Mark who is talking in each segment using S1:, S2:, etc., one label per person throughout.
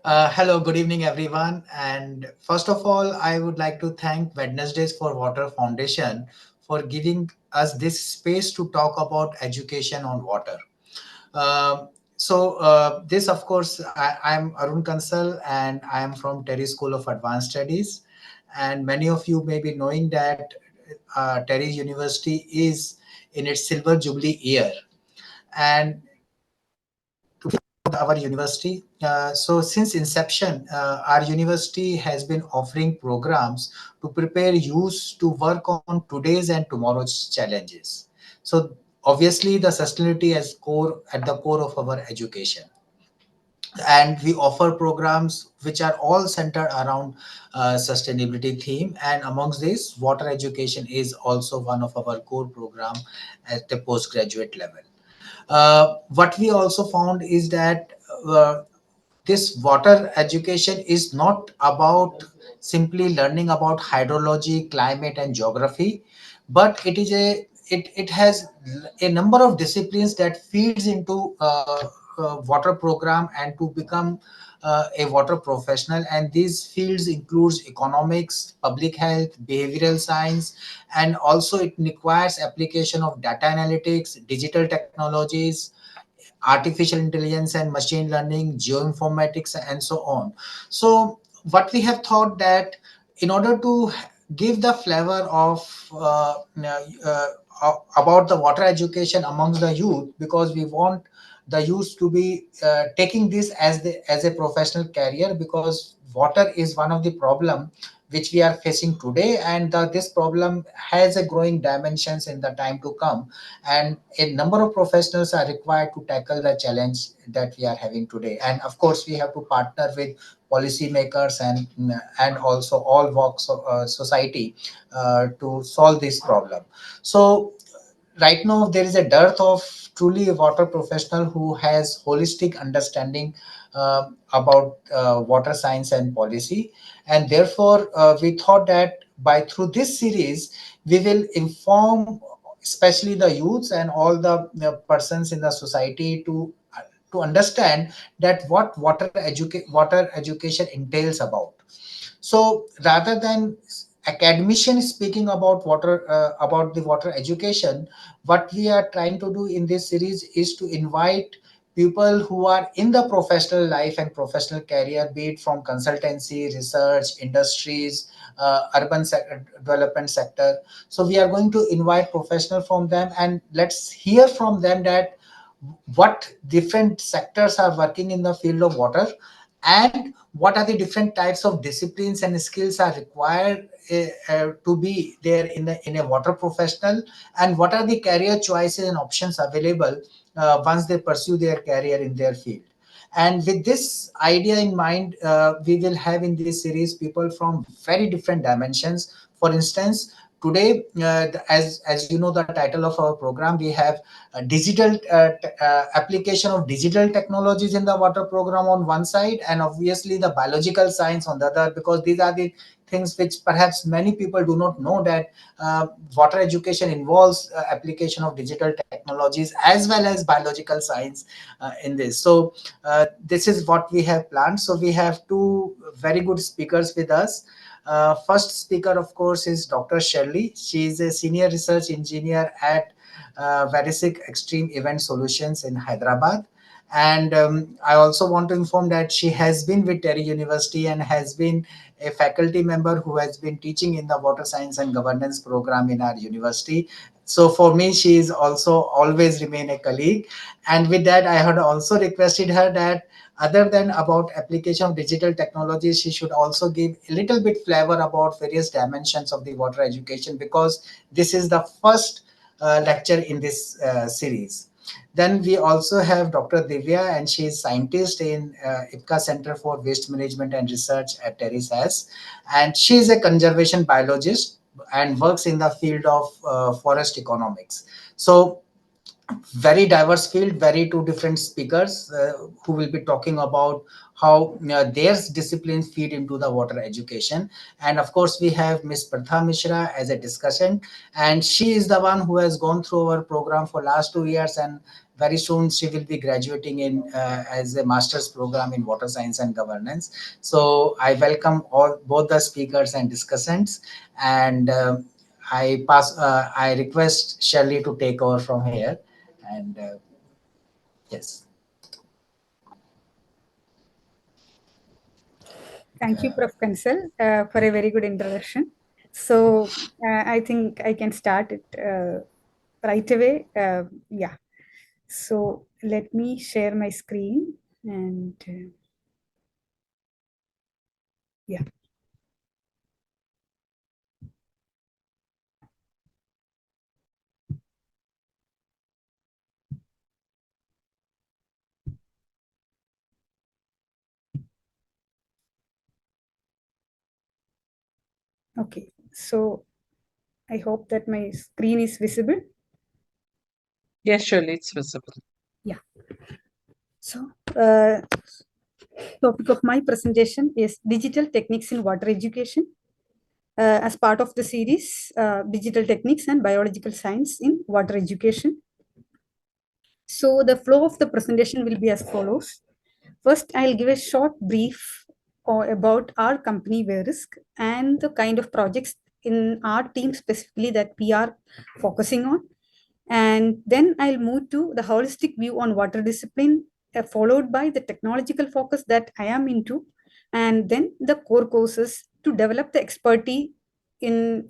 S1: Hello, good evening, everyone. And first of all, I would like to thank Wednesdays for Water Foundation for giving us this space to talk about education on water. This, of course, I'm Arun Kansal and I am from Terry School of Advanced Studies. And many of you may be knowing that Terry University is in its silver jubilee year. And our university. So since inception, our university has been offering programs to prepare youth to work on today's and tomorrow's challenges. So obviously, the sustainability is core at the core of our education, and we offer programs which are all centered around sustainability theme. And amongst this, water education is also one of our core program at the postgraduate level. What we also found is that this water education is not about simply learning about hydrology, climate, and geography, but it has a number of disciplines that feeds into water program and to become a water professional. And these fields includes economics, public health, behavioral science, and also it requires application of data analytics, digital technologies, artificial intelligence and machine learning, geoinformatics, and so on. So, what we have thought that in order to give the flavor of about the water education amongst the youth, because we want the youth to be taking this as a professional career, because water is one of the problem which we are facing today, and this problem has a growing dimensions in the time to come, and a number of professionals are required to tackle the challenge that we are having today. And of course we have to partner with policymakers and also all walks of society to solve this problem. So right now there is a dearth of truly a water professional who has holistic understanding about water science and policy. And therefore we thought that by through this series we will inform especially the youths and all the persons in the society to understand that what water education entails about. So rather than academician speaking about water about the water education, what we are trying to do in this series is to invite people who are in the professional life and professional career, be it from consultancy, research, industries, development sector. So we are going to invite professional from them, and let's hear from them that what different sectors are working in the field of water, and what are the different types of disciplines and skills are required to be there in a water professional, and what are the career choices and options available once they pursue their career in their field. And with this idea in mind, we will have in this series people from very different dimensions. For instance, today, as you know, the title of our program, we have digital application of digital technologies in the water program on one side, and obviously the biological science on the other, because these are the things which perhaps many people do not know, that water education involves application of digital technologies as well as biological science in this. So this is what we have planned. So we have two very good speakers with us. First speaker, of course, is Dr. Shirley. She is a senior research engineer at Varisic Extreme Event Solutions in Hyderabad. And I also want to inform that she has been with Terry University and has been a faculty member who has been teaching in the water science and governance program in our university. So for me, she is also always remain a colleague. And with that, I had also requested her that other than about application of digital technologies, she should also give a little bit flavor about various dimensions of the water education, because this is the first lecture in this series. Then we also have Dr. Divya, and she is scientist in IPCA Center for Waste Management and Research at Terry SAS, and she is a conservation biologist and works in the field of forest economics. So very diverse field, very two different speakers who will be talking about how their disciplines feed into the water education. And of course, we have Miss Pratha Mishra as a discussion, and she is the one who has gone through our program for last 2 years, and very soon she will be graduating in as a master's program in water science and governance. So I welcome all both the speakers and discussants, and I request Shirley to take over from here. And yes.
S2: Thank you, Prof. Kansal, for a very good introduction. So I think I can start it right away. Yeah. So let me share my screen and yeah. Okay. So I hope that my screen is visible.
S3: Yes, surely it's visible.
S2: Yeah. So topic of my presentation is digital techniques in water education. As part of the series, digital techniques and biological science in water education. So the flow of the presentation will be as follows. First, I'll give a short brief about our company, Verisk, and the kind of projects in our team specifically that we are focusing on. And then I'll move to the holistic view on water discipline, followed by the technological focus that I am into, and then the core courses to develop the expertise in,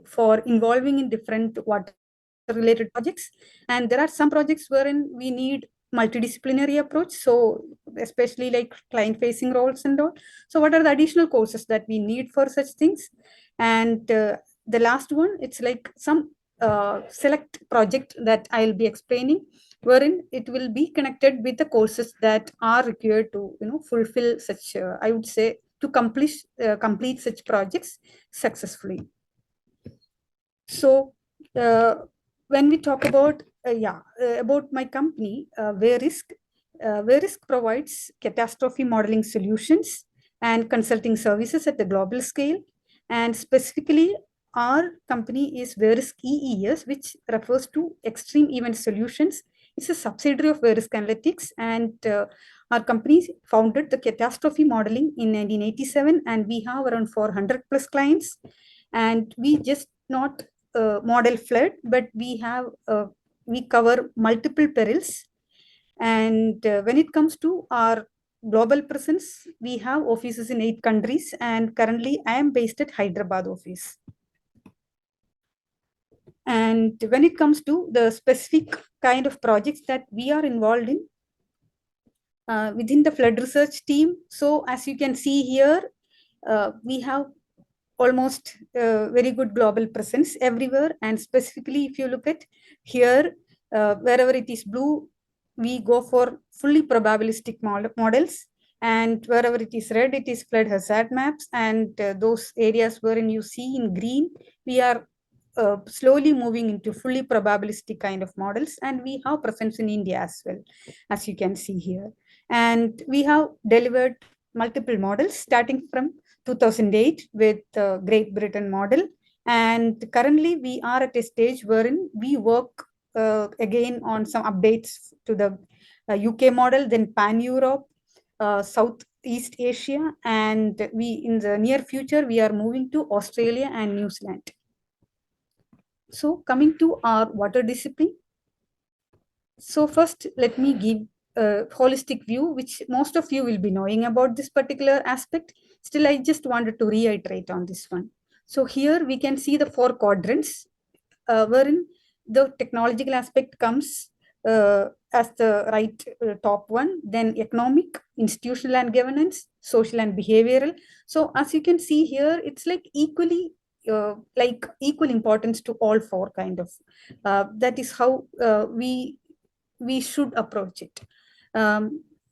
S2: for involving in different water related projects. And there are some projects wherein we need multidisciplinary approach, so especially like client facing roles and all. So what are the additional courses that we need for such things? And the last one, it's like some select project that I'll be explaining, wherein it will be connected with the courses that are required to fulfill such I would say to complete such projects successfully. So when we talk about about my company, Verisk provides catastrophe modeling solutions and consulting services at the global scale. And specifically, our company is Verisk EES, which refers to Extreme Event Solutions. It's a subsidiary of Verisk Analytics, and our company founded the catastrophe modeling in 1987, and we have around 400 plus clients. And we just not model flood, but we cover multiple perils. And when it comes to our global presence, we have offices in 8 countries, and currently I am based at Hyderabad office. And when it comes to the specific kind of projects that we are involved in within the flood research team, so as you can see here, we have almost very good global presence everywhere. And specifically, if you look at here, wherever it is blue, we go for fully probabilistic models. And wherever it is red, it is flood hazard maps. And those areas wherein you see in green, we are slowly moving into fully probabilistic kind of models. And we have presence in India as well, as you can see here. And we have delivered multiple models starting from 2008 with the Great Britain model. And currently we are at a stage wherein we work again on some updates to the UK model, then Pan-Europe, Southeast Asia, and we in the near future, we are moving to Australia and New Zealand. So coming to our water discipline. So first, let me give a holistic view, which most of you will be knowing about this particular aspect. Still, I just wanted to reiterate on this one. So here we can see the 4 quadrants, wherein the technological aspect comes as the right top one, then economic, institutional and governance, social and behavioral. So as you can see here, it's like equal importance to all 4 kind of. That is how we should approach it.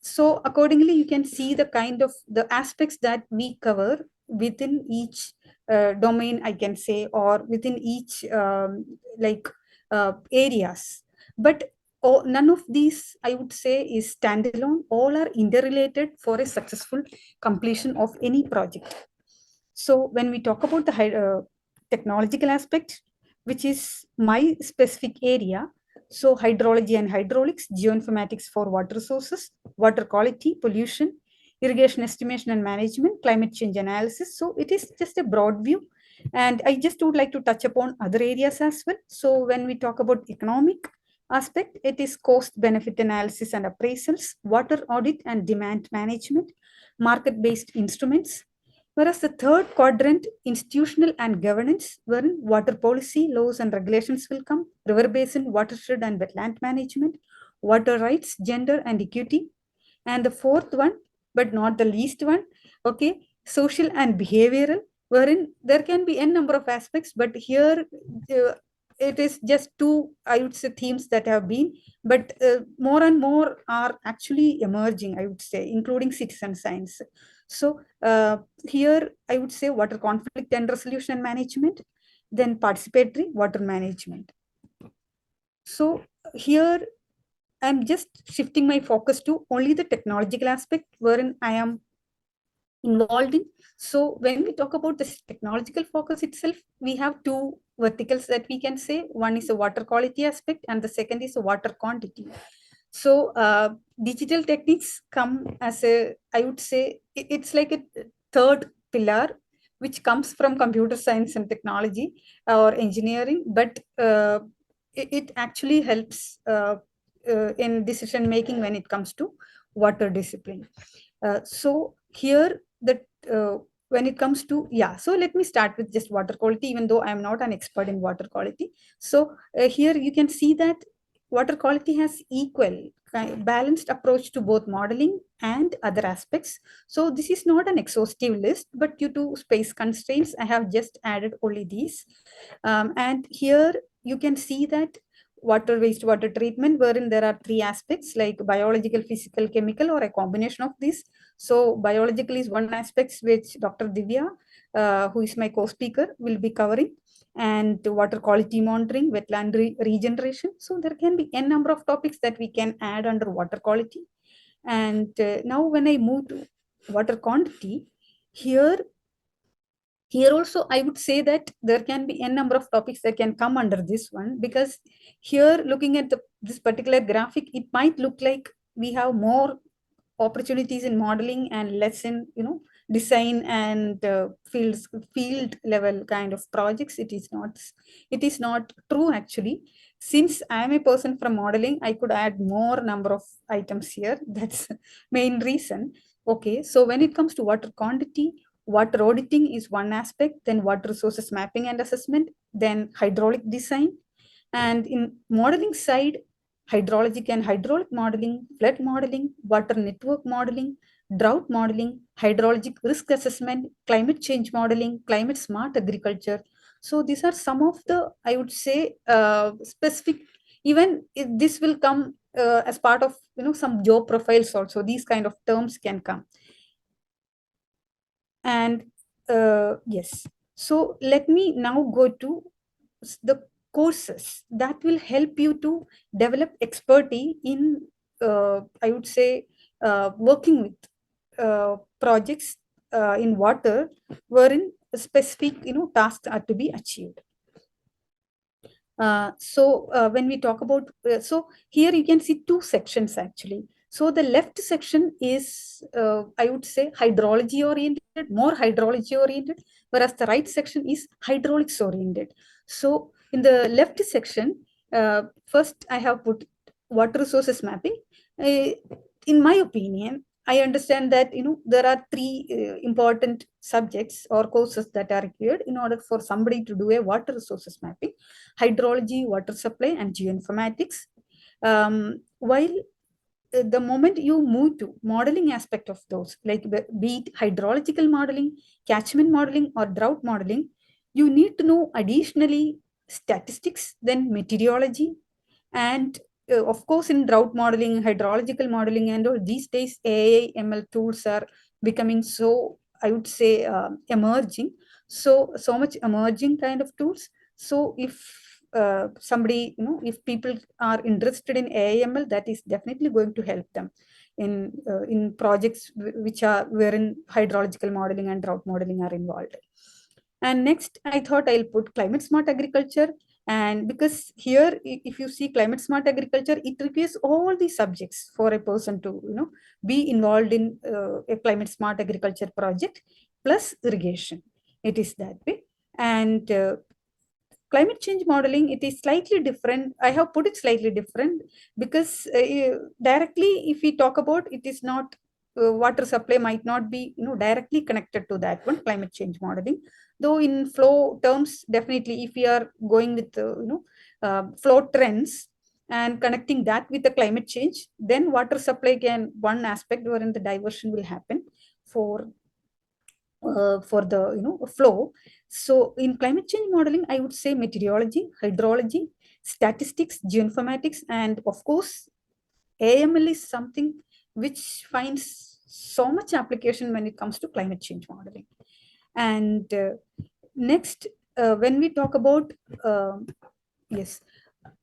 S2: So accordingly, you can see the kind of the aspects that we cover within each domain, I can say, or within each areas. But none of these, I would say, is standalone. All are interrelated for a successful completion of any project. So when we talk about the technological aspect, which is my specific area, so hydrology and hydraulics, geoinformatics for water resources, water quality, pollution, irrigation estimation and management, climate change analysis. So it is just a broad view. And I just would like to touch upon other areas as well. So when we talk about economic aspect, it is cost benefit analysis and appraisals, water audit and demand management, market-based instruments. Whereas the third quadrant, institutional and governance, wherein water policy, laws and regulations will come, river basin, watershed and wetland management, water rights, gender and equity. And the fourth one, but not the least one, okay, social and behavioral, wherein there can be n number of aspects, but here uh, it is just two, I would say, themes that have been, but more and more are actually emerging, I would say, including citizen science. So here I would say water conflict and resolution and management, then participatory water management. So here I'm just shifting my focus to only the technological aspect wherein I am involved in. So when we talk about this technological focus itself, we have two verticals that we can say. One is the water quality aspect and the second is the water quantity. So digital techniques come as a, I would say, it's like a third pillar which comes from computer science and technology or engineering, but it actually helps in decision making when it comes to water discipline. So here that when it comes to, yeah, so let me start with just water quality, even though I'm not an expert in water quality. So here you can see that water quality has equal balanced approach to both modeling and other aspects. So this is not an exhaustive list, but due to space constraints I have just added only these. And here you can see that water wastewater treatment, wherein there are three aspects like biological, physical, chemical, or a combination of these. So biological is one aspect which Dr. Divya, who is my co-speaker, will be covering, and water quality monitoring, wetland regeneration. So there can be n number of topics that we can add under water quality. And now when I move to water quantity, here here also I would say that there can be n number of topics that can come under this one, because here looking at this particular graphic, it might look like we have more opportunities in modeling and less in design and field level kind of projects. It is not true actually. Since I am a person from modeling, I could add more number of items here. That's main reason. Okay, so when it comes to water quantity, water auditing is one aspect, then water resources mapping and assessment, then hydraulic design. And in modeling side, hydrologic and hydraulic modeling, flood modeling, water network modeling, drought modeling, hydrologic risk assessment, climate change modeling, climate smart agriculture. So these are some of the, I would say, specific, even if this will come as part of some job profiles also, these kind of terms can come. And yes, so let me now go to the courses that will help you to develop expertise in, I would say, working with projects in water, wherein specific tasks are to be achieved. When we talk about, so here you can see two sections actually. So the left section is, I would say, hydrology oriented, more hydrology oriented, whereas the right section is hydraulics oriented. So in the left section, first I have put water resources mapping. Uh, in my opinion, I understand that there are three important subjects or courses that are required in order for somebody to do a water resources mapping: hydrology, water supply, and geoinformatics. While the moment you move to modeling aspect of those, like be it hydrological modeling, catchment modeling, or drought modeling, you need to know additionally statistics, then meteorology, and of course in drought modeling, hydrological modeling, and all these days AI ML tools are becoming so, I would say, emerging. So much emerging kind of tools. So if somebody, if people are interested in AIML, that is definitely going to help them in projects which are wherein hydrological modeling and drought modeling are involved. And next, I thought I'll put climate smart agriculture. And because here, if you see climate smart agriculture, it requires all the subjects for a person to, be involved in a climate smart agriculture project plus irrigation. It is that way. And climate change modeling, it is slightly different. I have put it slightly different because directly, if we talk about, it is not water supply might not be directly connected to that one, climate change modeling. Though in flow terms, definitely, if we are going with flow trends and connecting that with the climate change, then water supply can one aspect wherein the diversion will happen for the flow. So in climate change modeling, I would say meteorology, hydrology, statistics, geoinformatics, and of course AML is something which finds so much application when it comes to climate change modeling. And next, when we talk about yes,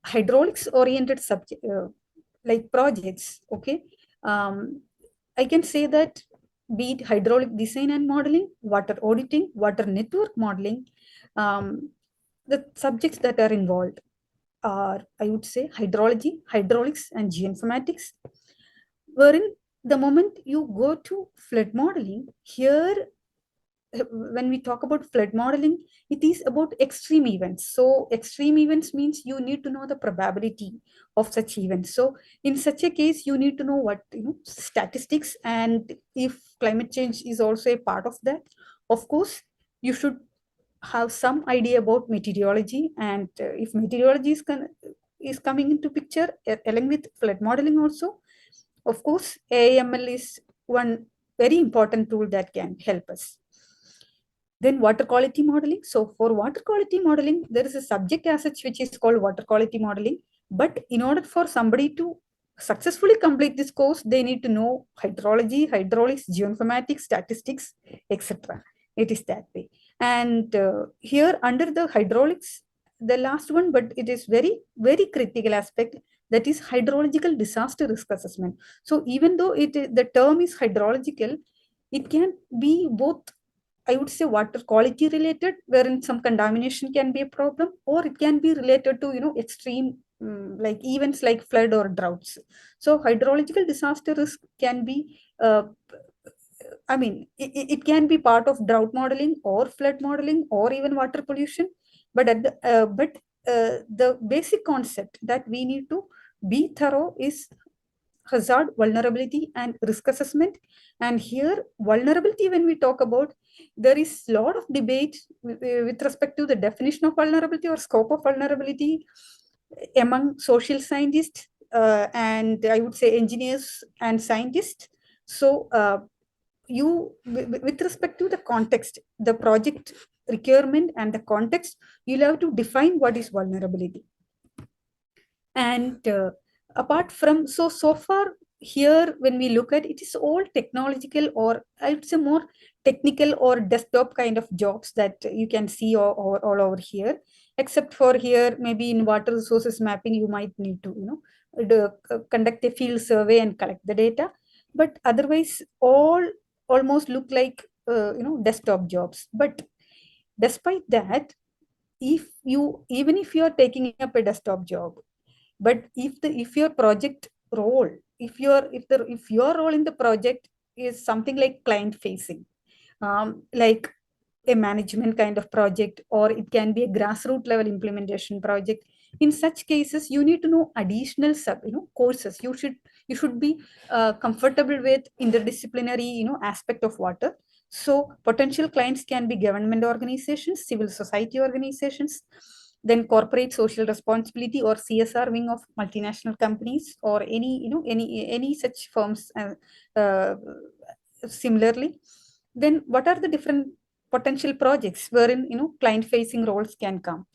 S2: hydraulics oriented subject like projects, okay, um, I can say that be it hydraulic design and modeling, water auditing, water network modeling, um, the subjects that are involved are, I would say, hydrology, hydraulics, and geoinformatics. Wherein the moment you go to flood modeling, here when we talk about flood modeling, it is about extreme events. So extreme events means you need to know the probability of such events. So in such a case, you need to know what, statistics, and if climate change is also a part of that, of course, you should have some idea about meteorology. And if meteorology is coming into picture along with flood modeling also, of course, AML is one very important tool that can help us. Then water quality modeling. So for water quality modeling, there is a subject as such which is called water quality modeling. But in order for somebody to successfully complete this course, they need to know hydrology, hydraulics, geoinformatics, statistics, etc. It is that way. And here under the hydraulics, the last one, but it is very, very critical aspect, that is hydrological disaster risk assessment. So even though the term is hydrological, it can be both, I would say, water quality related, wherein some contamination can be a problem, or it can be related to, extreme like events like flood or droughts. So hydrological disaster risk can be, I mean, it can be part of drought modeling or flood modeling or even water pollution. But the basic concept that we need to be thorough is hazard, vulnerability, and risk assessment. And here, vulnerability, when we talk about, there is a lot of debate with respect to the definition of vulnerability or scope of vulnerability among social scientists and I would say engineers and scientists. So, with respect to the context, the project requirement and the context, you'll have to define what is vulnerability. And apart from, so far here, when we look at it, is all technological, or I would say more technical or desktop kind of jobs that you can see all over here. Except for here, maybe in water resources mapping, you might need to, conduct a field survey and collect the data. But otherwise, all almost look like, desktop jobs. But despite that, even if you are taking up a desktop job, but if your project role, if your role in the project is something like client facing, like a management kind of project, or it can be a grassroots level implementation project, in such cases you need to know additional courses. You should be comfortable with interdisciplinary aspect of water. So potential clients can be government organizations, civil society organizations, then corporate social responsibility or CSR wing of multinational companies, or any such firms. Uh, Similarly, then what are the different potential projects wherein client facing roles can come?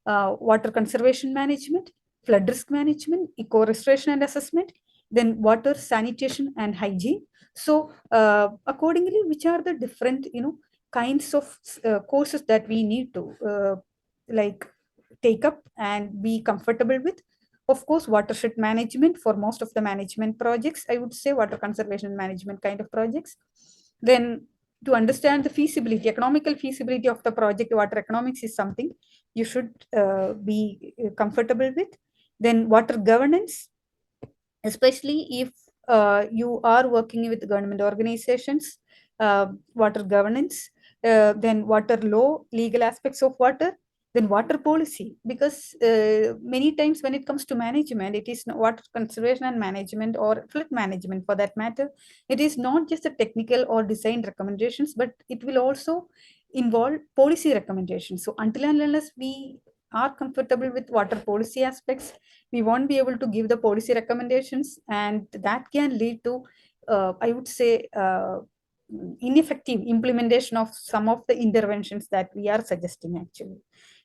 S2: Water conservation management, flood risk management, eco restoration and assessment, then water sanitation and hygiene. So accordingly, which are the different kinds of courses that we need to like take up and be comfortable with. Of course, watershed management for most of the management projects, I would say water conservation management kind of projects. Then to understand the feasibility, economical feasibility of the project, water economics is something you should be comfortable with. Then water governance, especially if you are working with government organizations, water governance, then water law, legal aspects of water, then water policy. Because many times when it comes to management, it is water conservation and management, or flood management for that matter, it is not just the technical or design recommendations, but it will also involve policy recommendations. So until and unless we are comfortable with water policy aspects, we won't be able to give the policy recommendations, and that can lead to I would say ineffective implementation of some of the interventions that we are suggesting actually.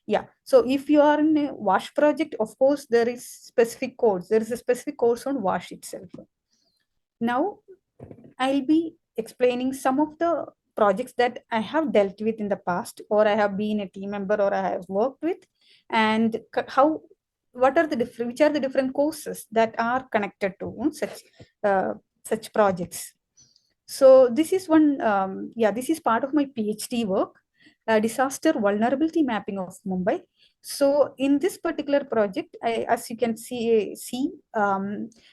S2: Yeah, so if you are in a wash project, of course there is specific codes, there is a specific course on wash itself. Now I'll be explaining some of the projects that I have dealt with in the past, or I have been a team member, or I have worked with, and how, what are the different, which are the different courses that are connected to uh, such projects. So this is one, yeah, this is part of my PhD work, disaster vulnerability mapping of Mumbai. So in this particular project, as you can see,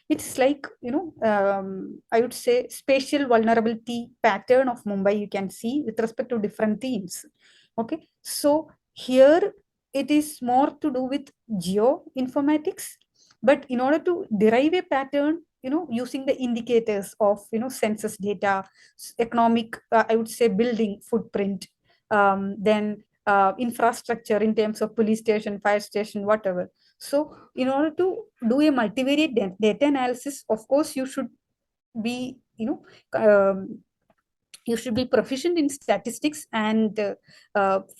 S2: it's like, I would say spatial vulnerability pattern of Mumbai. You can see with respect to different themes. Okay, so here it is more to do with geoinformatics, but in order to derive a pattern, using the indicators of census data, economic, I would say building footprint, then infrastructure in terms of police station, fire station, whatever. So in order to do a multivariate data analysis, of course you should be, you should be proficient in statistics, and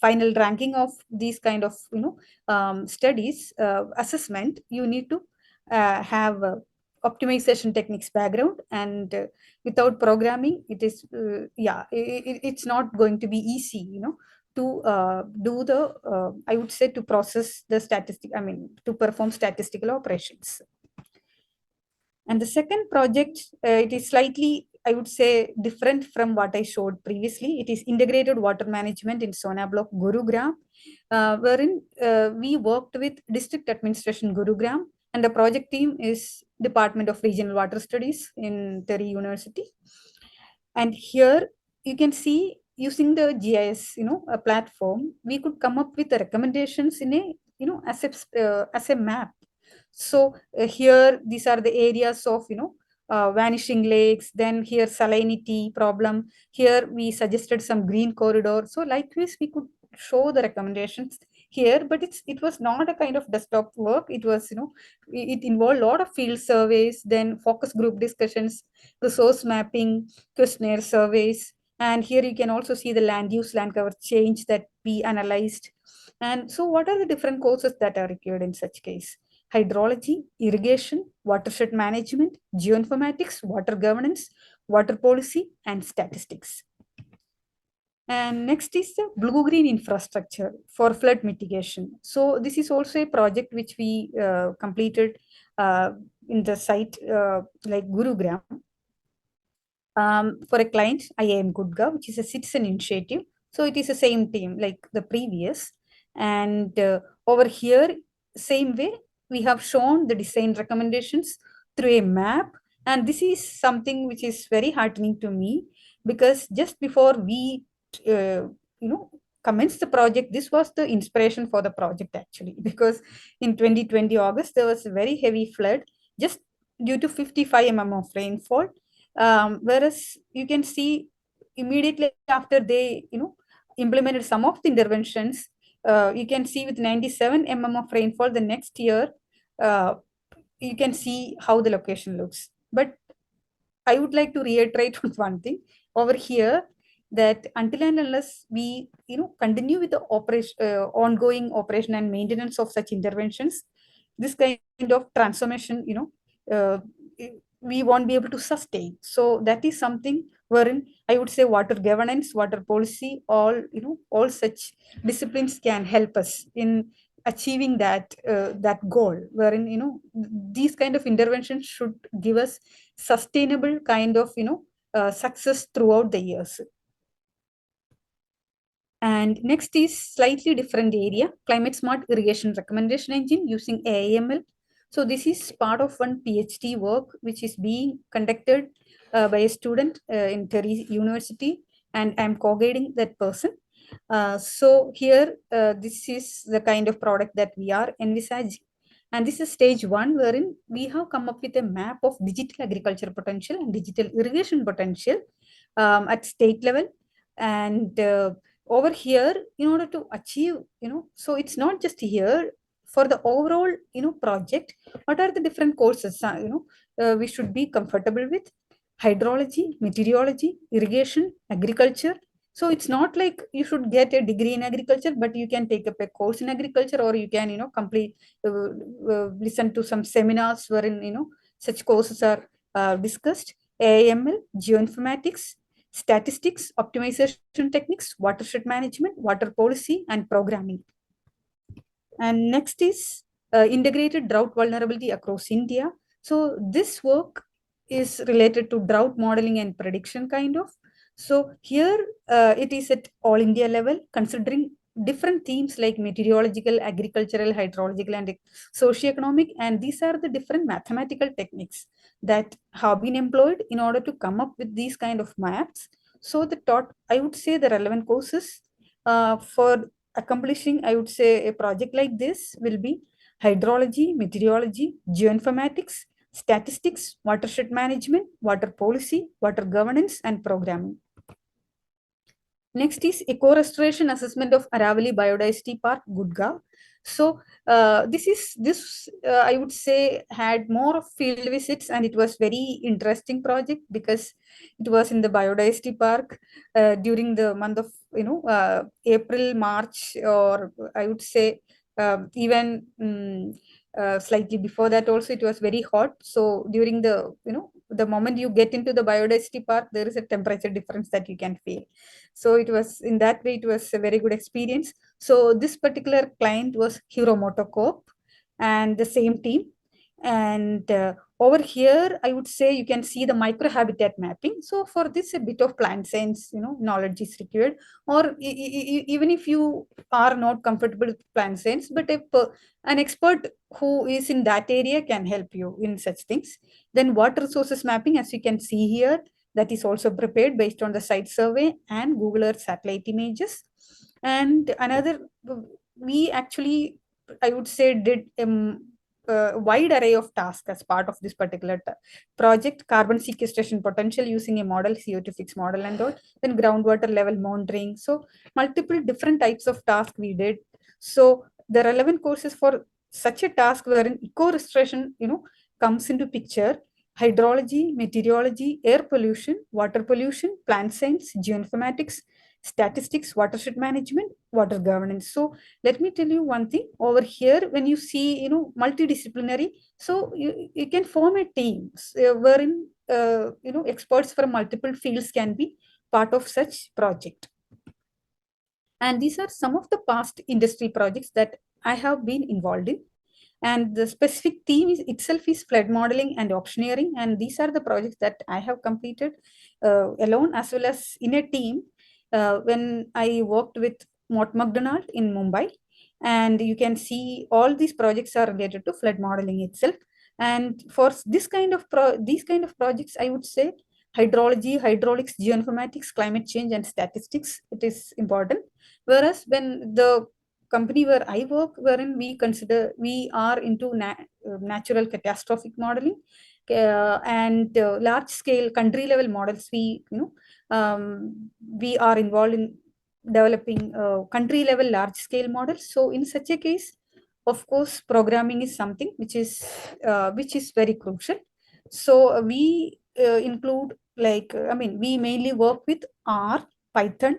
S2: final ranking of these kind of studies, assessment, you need to have optimization techniques background, and without programming it is yeah, it's not going to be easy, to do the I would say to process the statistic, I mean to perform statistical operations. And the second project, it is slightly, I would say, different from what I showed previously. It is integrated water management in Sona Block, Gurugram, wherein we worked with District Administration Gurugram, and the project team is Department of Regional Water Studies in Terry University. And here you can see, using the GIS, a platform, we could come up with the recommendations in a, as a map. So here, these are the areas of, vanishing lakes. Then here, salinity problem. Here we suggested some green corridor. So likewise, we could show the recommendations here, but it was not a kind of desktop work. It was, it involved a lot of field surveys, then focus group discussions, resource mapping, questionnaire surveys. And here you can also see the land use, land cover change that we analyzed. And so what are the different courses that are required in such case? Hydrology, irrigation, watershed management, geoinformatics, water governance, water policy, and statistics. And next is the blue-green infrastructure for flood mitigation. So this is also a project which we completed in the site like Gurugram, for a client, IIM Gudga, which is a citizen initiative. So it is the same team like the previous. And over here, same way, we have shown the design recommendations through a map. And this is something which is very heartening to me, because just before we, commenced the project, this was the inspiration for the project actually. Because in 2020 August, there was a very heavy flood just due to 55 of rainfall. Whereas you can see immediately after they, implemented some of the interventions, you can see with 97 of rainfall the next year, uh, you can see how the location looks. But I would like to reiterate one thing over here, that until and unless we, continue with the operation, ongoing operation and maintenance of such interventions, this kind of transformation, uh, we won't be able to sustain. So that is something wherein I would say water governance, water policy, all, all such disciplines can help us in achieving that goal, wherein these kind of interventions should give us sustainable kind of success throughout the years. And next is slightly different area, climate smart irrigation recommendation engine using AIML. So this is part of one PhD work which is being conducted by a student in Terry University, and I'm co-guiding that person. So here, this is the kind of product that we are envisaging. And this is stage one, wherein we have come up with a map of digital agriculture potential and digital irrigation potential at state level. And over here, in order to achieve, so it's not just here for the overall, project, what are the different courses, we should be comfortable with: hydrology, meteorology, irrigation, agriculture. So it's not like you should get a degree in agriculture, but you can take up a course in agriculture, or you can, complete, listen to some seminars wherein, such courses are discussed: AIML, geoinformatics, statistics, optimization techniques, watershed management, water policy, and programming. And next is integrated drought vulnerability across India. So this work is related to drought modeling and prediction kind of. So here it is at all India level, considering different themes like meteorological, agricultural, hydrological, and socioeconomic. And these are the different mathematical techniques that have been employed in order to come up with these kind of maps. So I would say the relevant courses for accomplishing, I would say, a project like this will be hydrology, meteorology, geoinformatics, statistics, watershed management, water policy, water governance, and programming. Next is eco-restoration assessment of Aravali Biodiversity Park, Gudgaon. So I would say had more of field visits, and it was very interesting project because it was in the biodiversity park during the month of April, March, or I would say even slightly before that also it was very hot. So during the moment you get into the biodiversity park, there is a temperature difference that you can feel. So it was, in that way, it was a very good experience. So this particular client was Hero Motocorp and the same team. And over here, I would say you can see the microhabitat mapping. So for this, a bit of plant science, knowledge is required. Or even if you are not comfortable with plant science, but an expert who is in that area can help you in such things. Then water resources mapping, as you can see here, that is also prepared based on the site survey and Google Earth satellite images. And another, we actually, I would say, did a wide array of tasks as part of this particular project: carbon sequestration potential using a model, CO2 fix model, and all. Then groundwater level monitoring. So multiple different types of tasks we did. So the relevant courses for such a task wherein eco-restoration, comes into picture: hydrology, meteorology, air pollution, water pollution, plant science, geoinformatics, statistics, watershed management, water governance. So let me tell you one thing over here: when you see, multidisciplinary, so you can form a team wherein, experts from multiple fields can be part of such project. And these are some of the past industry projects that I have been involved in. And the specific theme itself is flood modeling and optioneering. And these are the projects that I have completed alone as well as in a team when I worked with Mott MacDonald in Mumbai. And you can see all these projects are related to flood modeling itself. And for these kind of projects, I would say hydrology, hydraulics, geoinformatics, climate change, and statistics, it is important. Whereas when the company where I work, wherein we are into natural catastrophic modeling and large scale country level models. We are involved in developing country level large scale models. So in such a case, of course, programming is something which is very crucial. So we include, like, we mainly work with R, Python,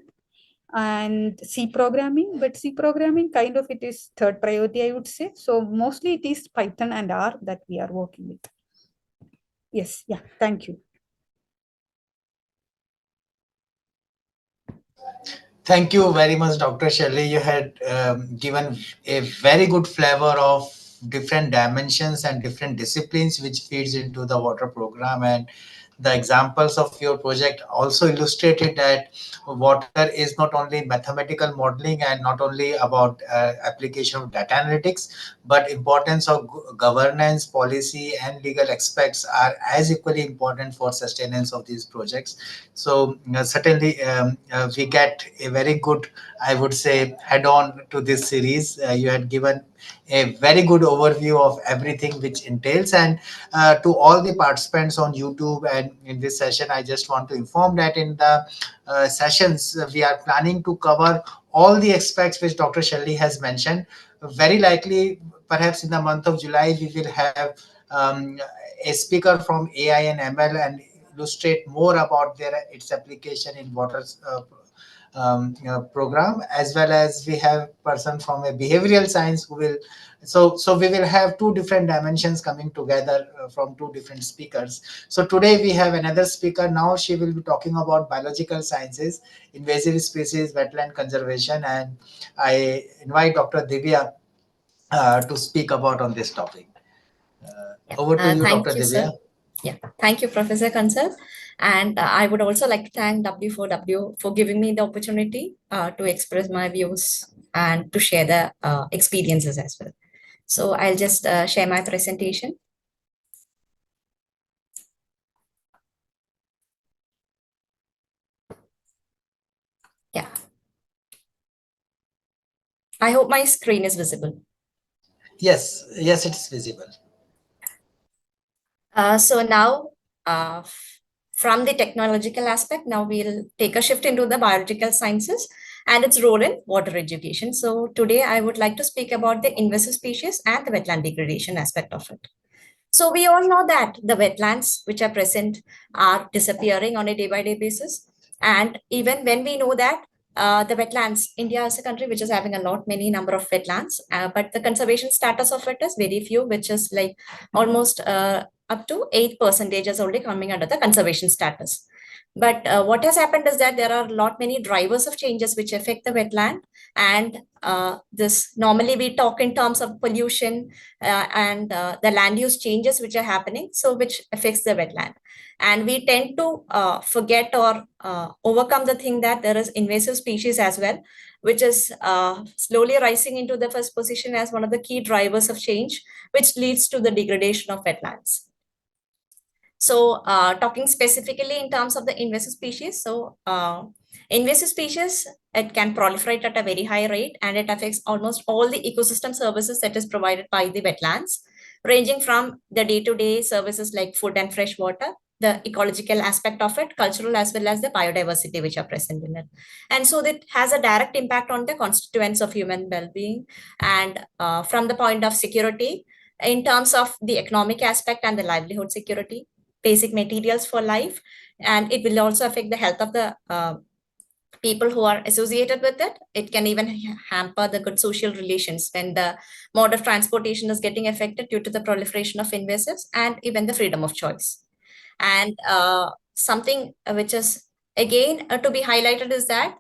S2: and C programming, but C programming kind of it is third priority, I would say. So mostly it is Python and R that we are working with. Yes, yeah, thank you.
S1: Thank you very much, Dr. Shelley. You had given a very good flavor of different dimensions and different disciplines which feeds into the water program, and the examples of your project also illustrated that water is not only mathematical modeling and not only about application of data analytics, but importance of governance, policy, and legal aspects are as equally important for sustenance of these projects. So certainly we get a very good, I would say, head on to this series. You had given a very good overview of everything which entails, and to all the participants on YouTube and in this session, I just want to inform that in the sessions we are planning to cover all the aspects which Dr. Shelley has mentioned. Very likely, perhaps in the month of July, we will have a speaker from AI and ML and illustrate more about its application in water program, as well as we have person from a behavioral science who will, so we will have two different dimensions coming together from two different speakers. So today we have another speaker. Now she will be talking about biological sciences, invasive species, wetland conservation, and I invite Dr. Divya to speak about on this topic.
S4: Yeah.
S1: Over to you, Dr.
S4: Thank you, sir.
S1: Divya.
S4: Yeah, thank you, Professor Kansal. And I would also like to thank W4W for giving me the opportunity to express my views and to share the experiences as well. So I'll just share my presentation. Yeah. I hope my screen is visible.
S1: Yes, yes, it is visible.
S4: So now, from the technological aspect, now we'll take a shift into the biological sciences and its role in water education. So today I would like to speak about the invasive species and the wetland degradation aspect of it. So we all know that the wetlands which are present are disappearing on a day-by-day basis. And even when we know that the wetlands, India is a country which is having a lot, many number of wetlands, but the conservation status of it is very few, which is like almost up to 8% is only coming under the conservation status. But what has happened is that there are a lot many drivers of changes which affect the wetland, and this normally we talk in terms of pollution and the land use changes which are happening, so which affects the wetland. And we tend to forget or overcome the thing that there is invasive species as well, which is slowly rising into the first position as one of the key drivers of change, which leads to the degradation of wetlands. So talking specifically in terms of the invasive species, so invasive species, it can proliferate at a very high rate, and it affects almost all the ecosystem services that is provided by the wetlands, ranging from the day-to-day services like food and fresh water, the ecological aspect of it, cultural, as well as the biodiversity which are present in it. And so that has a direct impact on the constituents of human well-being. And from the point of security, in terms of the economic aspect and the livelihood security, basic materials for life, and it will also affect the health of the people who are associated with it. It can even hamper the good social relations when the mode of transportation is getting affected due to the proliferation of invasives, and even the freedom of choice. And something which is again to be highlighted is that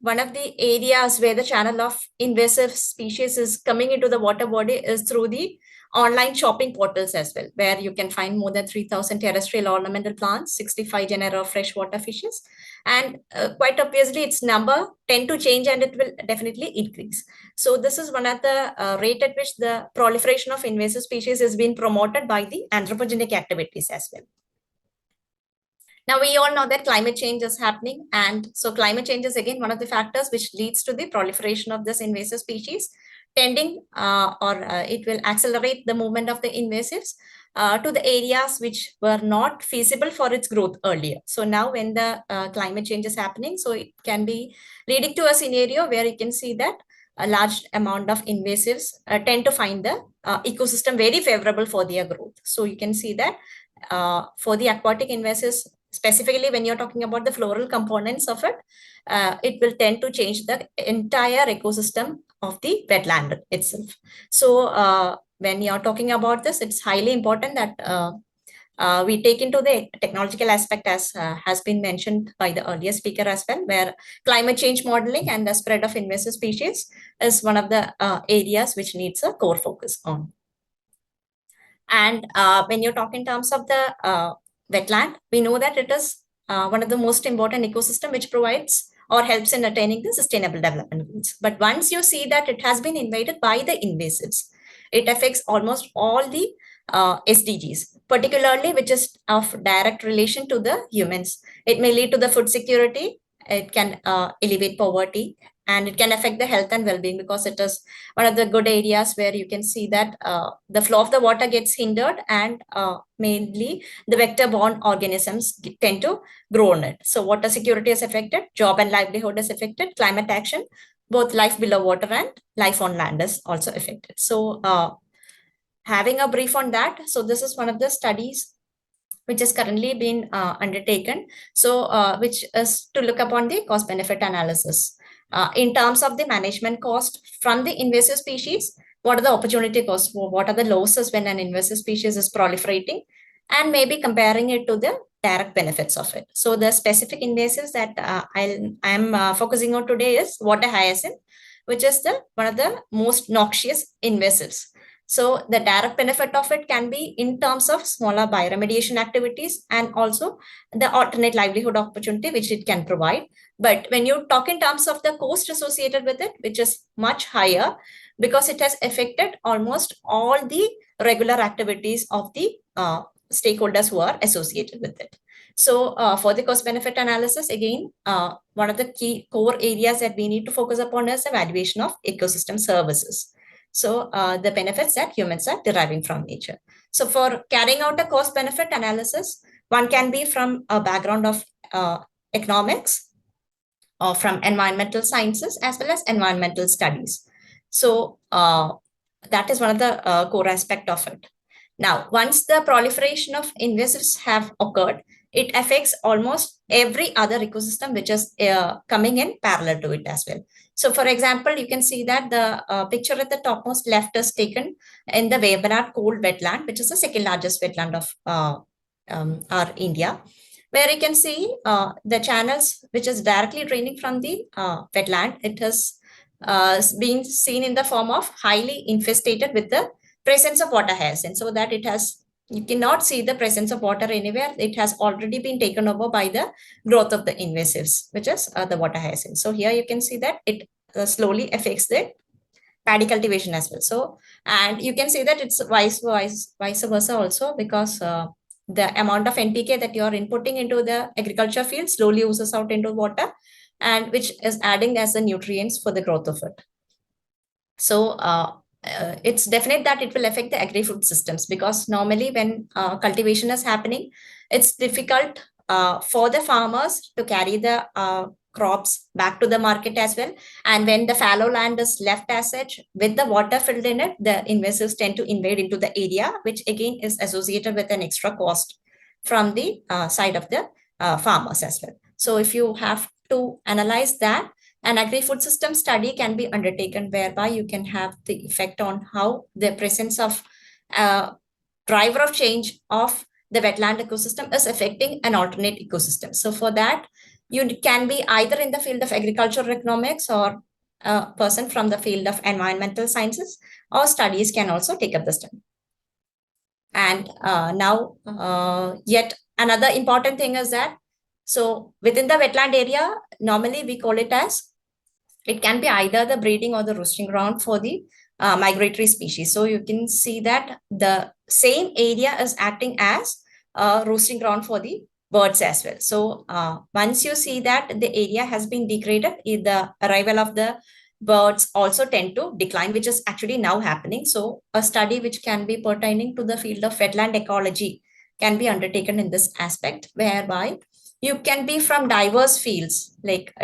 S4: one of the areas where the channel of invasive species is coming into the water body is through the online shopping portals as well, where you can find more than 3,000 terrestrial ornamental plants, 65 genera of freshwater fishes, and quite obviously its number tend to change, and it will definitely increase. So this is one of the rate at which the proliferation of invasive species is being promoted by the anthropogenic activities as well. Now, we all know that climate change is happening. And so climate change is again one of the factors which leads to the proliferation of this invasive species, tending it will accelerate the movement of the invasives to the areas which were not feasible for its growth earlier. So now when the climate change is happening, so it can be leading to a scenario where you can see that a large amount of invasives tend to find the ecosystem very favorable for their growth. So you can see that for the aquatic invasives, specifically when you're talking about the floral components of it, it will tend to change the entire ecosystem of the wetland itself. So when you're talking about this, it's highly important that we take into the technological aspect, as has been mentioned by the earlier speaker as well, where climate change modeling and the spread of invasive species is one of the areas which needs a core focus on. And when you talk in terms of the wetland, we know that it is one of the most important ecosystem which provides or helps in attaining the sustainable development goals. But once you see that it has been invaded by the invasives, it affects almost all the SDGs, particularly which is of direct relation to the humans. It may lead to the food security, it can elevate poverty, and it can affect the health and well-being, because it is one of the good areas where you can see that the flow of the water gets hindered, and mainly the vector-borne organisms tend to grow on it. So water security is affected, job and livelihood is affected, climate action, both life below water and life on land is also affected. So having a brief on that, so this is one of the studies which is currently being undertaken. So which is to look upon the cost benefit analysis. In terms of the management cost from the invasive species, what are the opportunity costs? What are the losses when an invasive species is proliferating? And maybe comparing it to the direct benefits of it. So the specific invasives that I'm focusing on today is water hyacinth, which is one of the most noxious invasives. So the direct benefit of it can be in terms of smaller bioremediation activities and also the alternate livelihood opportunity which it can provide. But when you talk in terms of the cost associated with it, which is much higher, because it has affected almost all the regular activities of the stakeholders who are associated with it. So for the cost benefit analysis, again, one of the key core areas that we need to focus upon is evaluation of ecosystem services. So the benefits that humans are deriving from nature. So for carrying out a cost benefit analysis, one can be from a background of economics or from environmental sciences as well as environmental studies. So that is one of the core aspect of it. Now, once the proliferation of invasives have occurred, it affects almost every other ecosystem which is coming in parallel to it as well. So, for example, you can see that the picture at the topmost left is taken in the Webernath Cold Wetland, which is the second largest wetland of our India, where you can see the channels which is directly draining from the wetland. It is being seen in the form of highly infestated with the presence of water hyacinth, so that it has, you cannot see the presence of water anywhere. It has already been taken over by the growth of the invasives, which is the water hyacinth. So here you can see that it slowly affects the paddy cultivation as well. So, and you can see that it's vice versa also, because the amount of NPK that you are inputting into the agriculture field slowly oozes out into water, and which is adding as the nutrients for the growth of it. So it's definite that it will affect the agri-food systems, because normally when cultivation is happening, it's difficult for the farmers to carry the crops back to the market as well. And when the fallow land is left as such with the water filled in it, the invasives tend to invade into the area, which again is associated with an extra cost from the side of the farmers as well. So if you have to analyze that, an agri-food system study can be undertaken, whereby you can have the effect on how the presence of driver of change of the wetland ecosystem is affecting an alternate ecosystem. So for that, you can be either in the field of agricultural economics, or a person from the field of environmental sciences, or studies can also take up the study. And now, yet another important thing is that, so within the wetland area, normally we call it as, it can be either the breeding or the roosting ground for the migratory species. So you can see that the same area is acting as a roosting ground for the birds as well. So once you see that the area has been degraded, the arrival of the birds also tend to decline, which is actually now happening. So a study which can be pertaining to the field of wetland ecology can be undertaken in this aspect, whereby you can be from diverse fields, like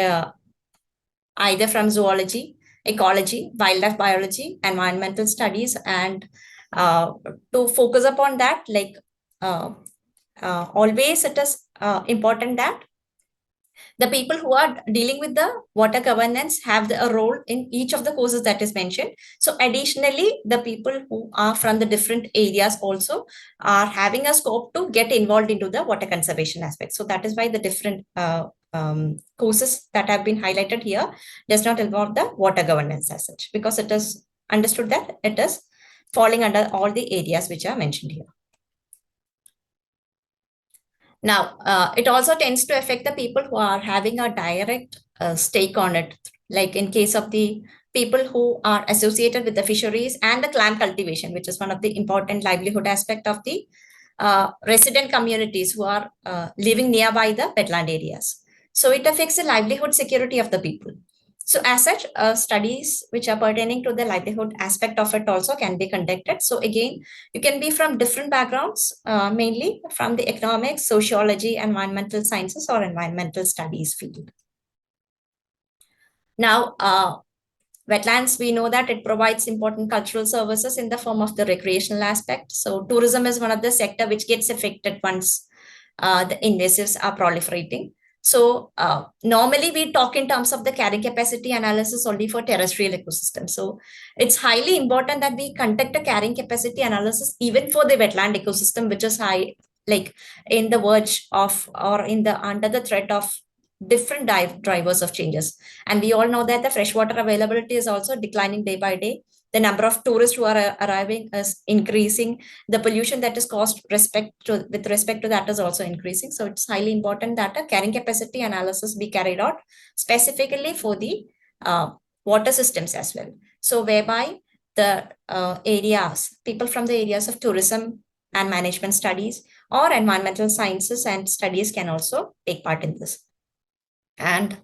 S4: either from zoology, ecology, wildlife biology, environmental studies, and to focus upon that, like always it is important that The people who are dealing with the water governance have a role in each of the courses that is mentioned. So additionally, the people who are from the different areas also are having a scope to get involved into the water conservation aspect. So that is why the different courses that have been highlighted here does not involve the water governance as such, because it is understood that it is falling under all the areas which are mentioned here. Now, it also tends to affect the people who are having a direct stake on it, like in case of the people who are associated with the fisheries and the clam cultivation, which is one of the important livelihood aspect of the resident communities who are living nearby the wetland areas. So it affects the livelihood security of the people. So as such, studies which are pertaining to the livelihood aspect of it also can be conducted. So again, you can be from different backgrounds, mainly from the economics, sociology, environmental sciences, or environmental studies field. Now, wetlands, we know that it provides important cultural services in the form of the recreational aspect. So tourism is one of the sector which gets affected once the invasives are proliferating. So normally we talk in terms of the carrying capacity analysis only for terrestrial ecosystems. So it's highly important that we conduct a carrying capacity analysis even for the wetland ecosystem, which is high, like in the verge of or in the under the threat of different drivers of changes. And we all know that the freshwater availability is also declining day by day. The number of tourists who are arriving is increasing. The pollution that is caused with respect to that is also increasing. So it's highly important that a carrying capacity analysis be carried out specifically for the water systems as well. So whereby the people from the areas of tourism and management studies or environmental sciences and studies can also take part in this. And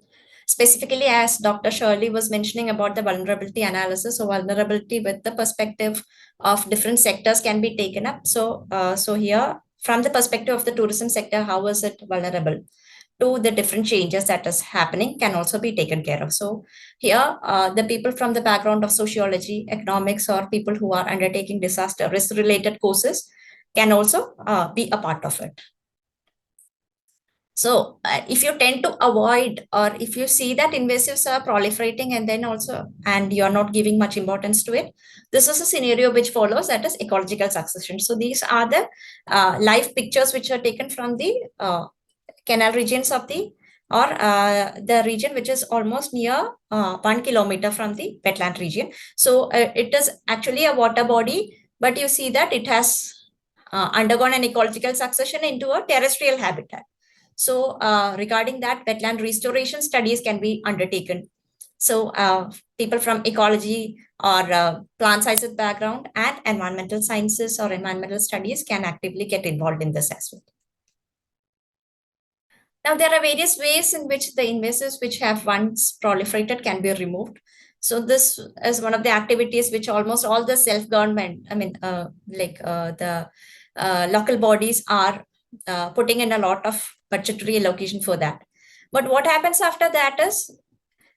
S4: specifically, as Dr. Shirley was mentioning about the vulnerability analysis, so vulnerability with the perspective of different sectors can be taken up. So, here, from the perspective of the tourism sector, how is it vulnerable to the different changes that is happening can also be taken care of. So here, the people from the background of sociology, economics, or people who are undertaking disaster risk-related courses can also be a part of it. So if you tend to avoid, or if you see that invasives are proliferating and you're not giving much importance to it, this is a scenario which follows, that is ecological succession. So these are the live pictures which are taken from the canal regions of the region which is almost near 1 kilometer from the wetland region. So it is actually a water body, but you see that it has undergone an ecological succession into a terrestrial habitat. So regarding that, wetland restoration studies can be undertaken. So people from ecology or plant sciences background and environmental sciences or environmental studies can actively get involved in this as well. Now, there are various ways in which the invasives which have once proliferated can be removed. So this is one of the activities which almost all the self-government, the local bodies are putting in a lot of budgetary allocation for that. But what happens after that is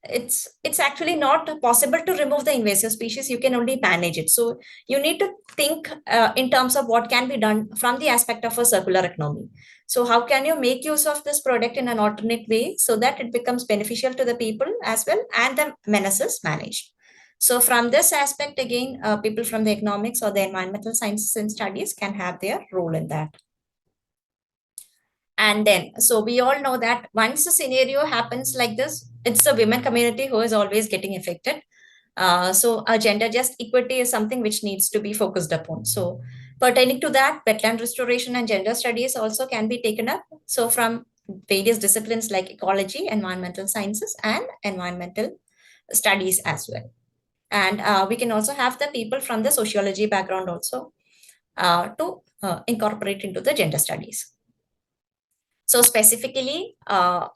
S4: it's actually not possible to remove the invasive species. You can only manage it. So you need to think in terms of what can be done from the aspect of a circular economy. So how can you make use of this product in an alternate way so that it becomes beneficial to the people as well and the menaces managed. So from this aspect, again, people from the economics or the environmental sciences and studies can have their role in that. And then, so we all know that once a scenario happens like this, it's the women community who is always getting affected. So a gender just equity is something which needs to be focused upon. So pertaining to that, wetland restoration and gender studies also can be taken up. So from various disciplines like ecology, environmental sciences, and environmental studies as well. And we can also have the people from the sociology background also to incorporate into the gender studies. So specifically,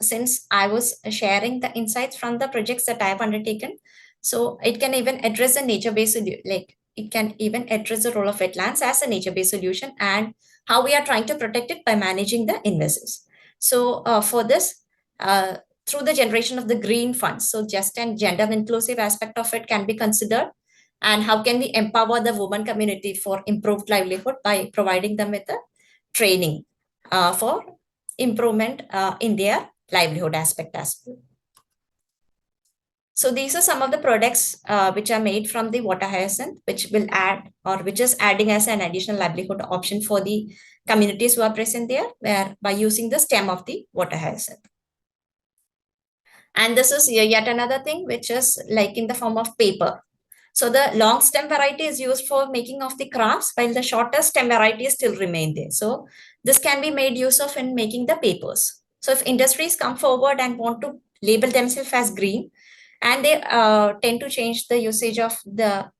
S4: since I was sharing the insights from the projects that I have undertaken, so it can even address the nature-based, like it can even address the role of wetlands as a nature-based solution and how we are trying to protect it by managing the invasives. So for this, through the generation of the green funds, so just and gender inclusive aspect of it can be considered. And how can we empower the women community for improved livelihood by providing them with the training for improvement in their livelihood aspect as well. So these are some of the products which are made from the water hyacinth, which will add or which is adding as an additional livelihood option for the communities who are present there, where by using the stem of the water hyacinth. And this is yet another thing which is like in the form of paper. So the long stem variety is used for making of the crafts, while the shorter stem varieties still remain there. So this can be made use of in making the papers. So if industries come forward and want to label themselves as green, and they tend to change the usage of the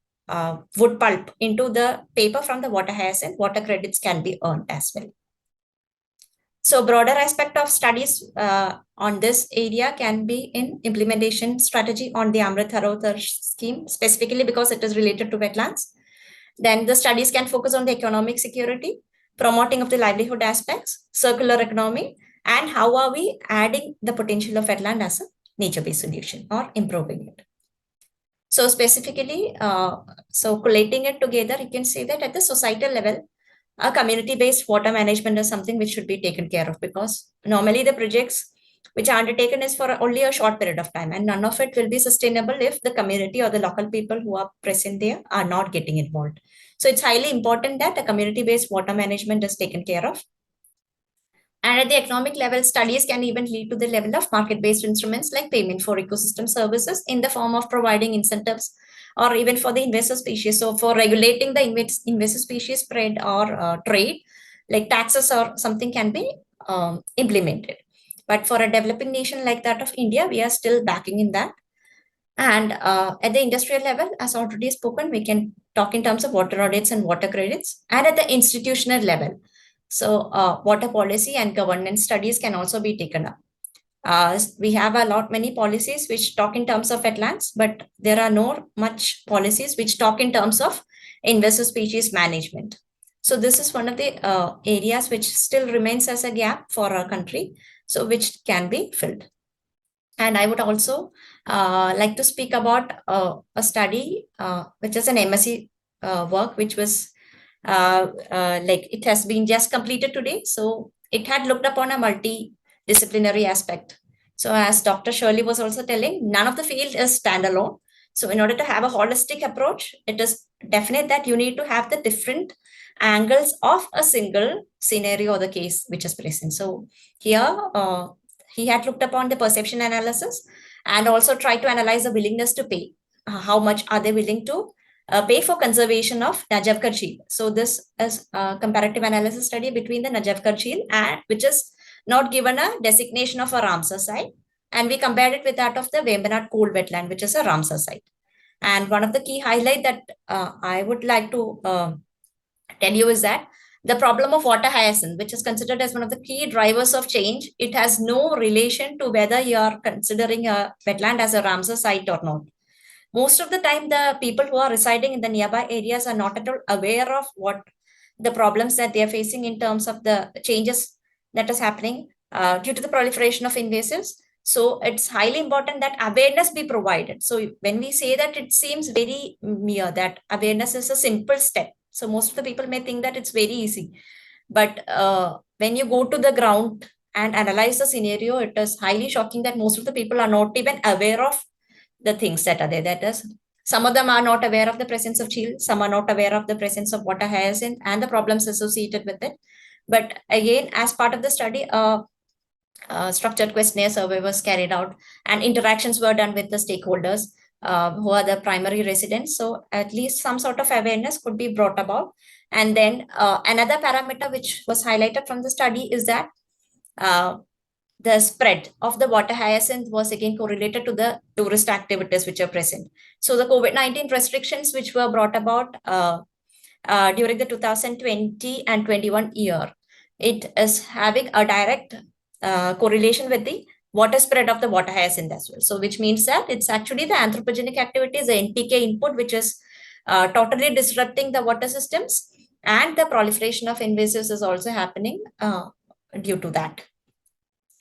S4: wood pulp into the paper from the water hyacinth, water credits can be earned as well. So broader aspect of studies on this area can be in implementation strategy on the Amrit Sarovar scheme, specifically because it is related to wetlands. Then the studies can focus on the economic security, promoting of the livelihood aspects, circular economy, and how are we adding the potential of wetland as a nature-based solution or improving it. So specifically, so collating it together, you can say that at the societal level, a community-based water management is something which should be taken care of, because normally the projects which are undertaken is for only a short period of time, and none of it will be sustainable if the community or the local people who are present there are not getting involved. So it's highly important that a community-based water management is taken care of. And at the economic level, studies can even lead to the level of market-based instruments like payment for ecosystem services in the form of providing incentives, or even for the invasive species. So for regulating the invasive species spread or trade, like taxes or something can be implemented. But for a developing nation like that of India, we are still backing in that. And at the industrial level, as already spoken, we can talk in terms of water audits and water credits. And at the institutional level, so water policy and governance studies can also be taken up. We have many policies which talk in terms of wetlands, but there are no much policies which talk in terms of invasive species management. So this is one of the areas which still remains as a gap for our country, so which can be filled. And I would also like to speak about a study which is an MSc work, which was like it has been just completed today. So it had looked upon a multidisciplinary aspect. So as Dr. Shirley was also telling, none of the field is standalone. So in order to have a holistic approach, it is definite that you need to have the different angles of a single scenario or the case which is present. So here he had looked upon the perception analysis and also tried to analyze the willingness to pay. How much are they willing to pay for conservation of Najafkar Jheel? So this is a comparative analysis study between the Najafkar Jheel, and which is not given a designation of a Ramsar site, and we compared it with that of the Vembanad Cool Wetland, which is a Ramsar site. And one of the key highlight that I would like to tell you is that the problem of water hyacinth, which is considered as one of the key drivers of change, it has no relation to whether you are considering a wetland as a Ramsar site or not. Most of the time, the people who are residing in the nearby areas are not at all aware of what the problems that they are facing in terms of the changes that is happening due to the proliferation of invasives. So it's highly important that awareness be provided. So when we say that, it seems very mere that awareness is a simple step. So most of the people may think that it's very easy. But when you go to the ground and analyze the scenario, it is highly shocking that most of the people are not even aware of the things that are there. That is, some of them are not aware of the presence of Jheel, some are not aware of the presence of water hyacinth and the problems associated with it. But again, as part of the study, structured questionnaire survey was carried out and interactions were done with the stakeholders who are the primary residents. So at least some sort of awareness could be brought about. And then another parameter which was highlighted from the study is that the spread of the water hyacinth was again correlated to the tourist activities which are present. So the COVID-19 restrictions which were brought about during the 2020 and 21 year, it is having a direct correlation with the water spread of the water hyacinth as well. So which means that it's actually the anthropogenic activities, the NPK input, which is totally disrupting the water systems, and the proliferation of invasives is also happening due to that.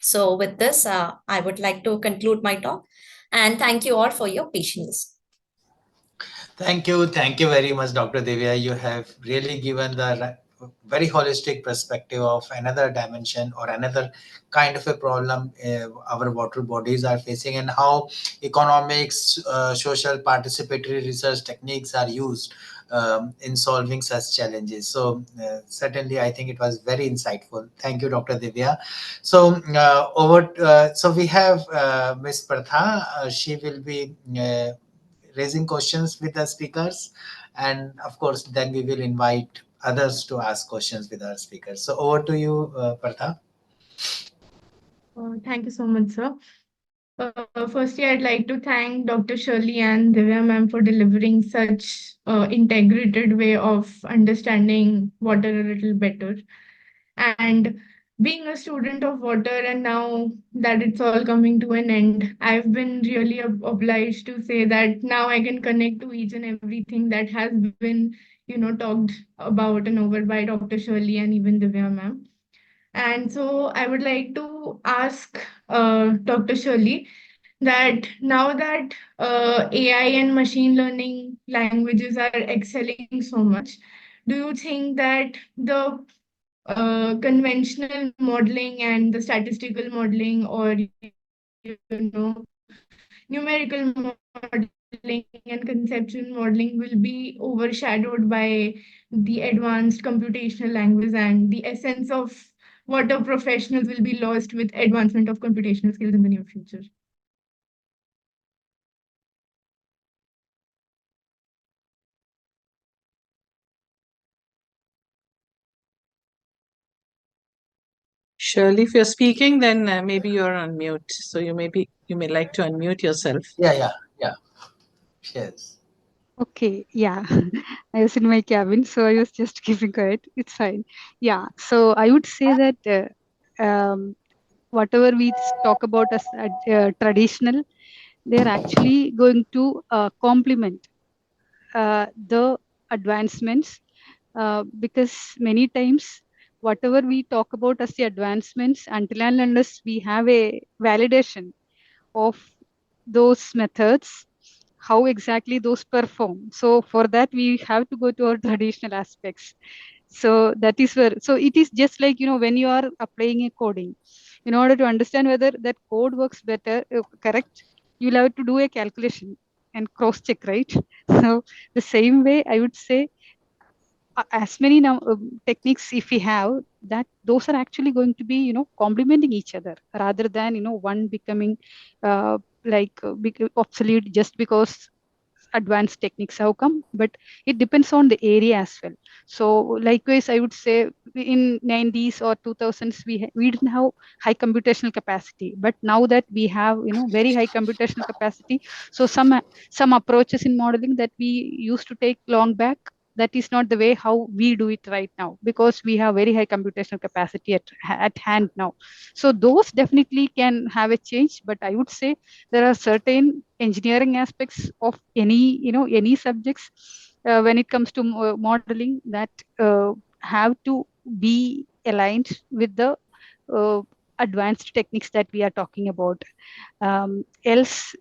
S4: So with this, I would like to conclude my talk, and thank you all for your patience.
S1: Thank you very much, Dr. Divya. You have really given the very holistic perspective of another dimension or another kind of a problem our water bodies are facing, and how economics, social participatory research techniques are used in solving such challenges. So certainly, I think it was very insightful. Thank you, Dr. Divya. So so we have Miss Pratha. She will be raising questions with the speakers, and of course, then we will invite others to ask questions with our speakers. So over to you, Pratha.
S5: Thank you so much, sir. Firstly, I'd like to thank Dr. Shirley and Divya ma'am for delivering such integrated way of understanding water a little better. And being a student of water, and now that it's all coming to an end, I've been really obliged to say that now I can connect to each and everything that has been, talked about and over by Dr. Shirley and even Divya ma'am. And so I would like to ask Dr. Shirley that now that AI and machine learning languages are excelling so much, do you think that the conventional modeling and the statistical modeling, or numerical modeling and conceptual modeling will be overshadowed by the advanced computational languages, and the essence of water professionals will be lost with advancement of computational skills in the near future?
S3: Shirley, if you're speaking, then maybe you're on mute. So you may like to unmute yourself.
S1: Yeah. Yes.
S6: Okay, yeah. I was in my cabin, so I was just keeping quiet. It's fine. Yeah. So I would say that whatever we talk about as traditional, they're actually going to complement the advancements, because many times whatever we talk about as the advancements, until and unless we have a validation of those methods, how exactly those perform. So for that, we have to go to our traditional aspects. So that is where, so it is just like, when you are applying a coding, in order to understand whether that code works better, correct, you'll have to do a calculation and cross check, right? So the same way, I would say, as many now techniques if we have, that those are actually going to be, complementing each other, rather than, one becoming obsolete just because advanced techniques have come. But it depends on the area as well. So likewise, I would say, in 90s or 2000s, we didn't have high computational capacity, but now that we have, very high computational capacity, so some approaches in modeling that we used to take long back, that is not the way how we do it right now, because we have very high computational capacity at hand now. So those definitely can have a change. But I would say there are certain engineering aspects of any subjects, when it comes to modeling, that have to be aligned with the uh, advanced techniques that we are talking about. Else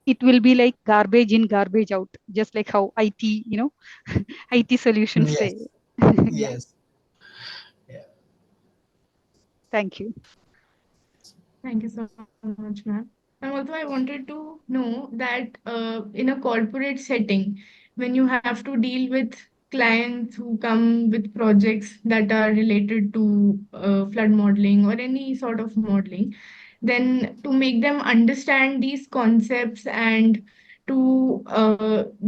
S6: it will be like garbage in, garbage out, just like how IT solutions
S1: Yes.
S6: say. Yeah.
S1: Yes. Yeah.
S6: Thank you.
S5: Thank you so much, ma'am. And also, I wanted to know that in a corporate setting, when you have to deal with clients who come with projects that are related to flood modeling or any sort of modeling, then to make them understand these concepts and to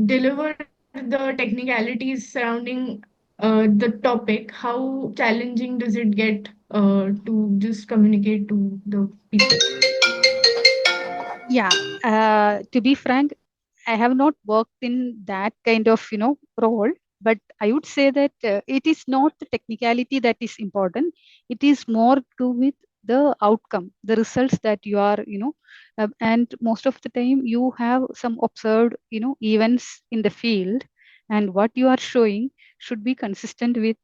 S5: deliver the technicalities surrounding the topic, how challenging does it get to just communicate to the people?
S6: Yeah. To be frank, I have not worked in that kind of, role, but I would say that it is not the technicality that is important. It is more to do with the outcome, the results that you are, and most of the time you have some observed, events in the field, and what you are showing should be consistent with,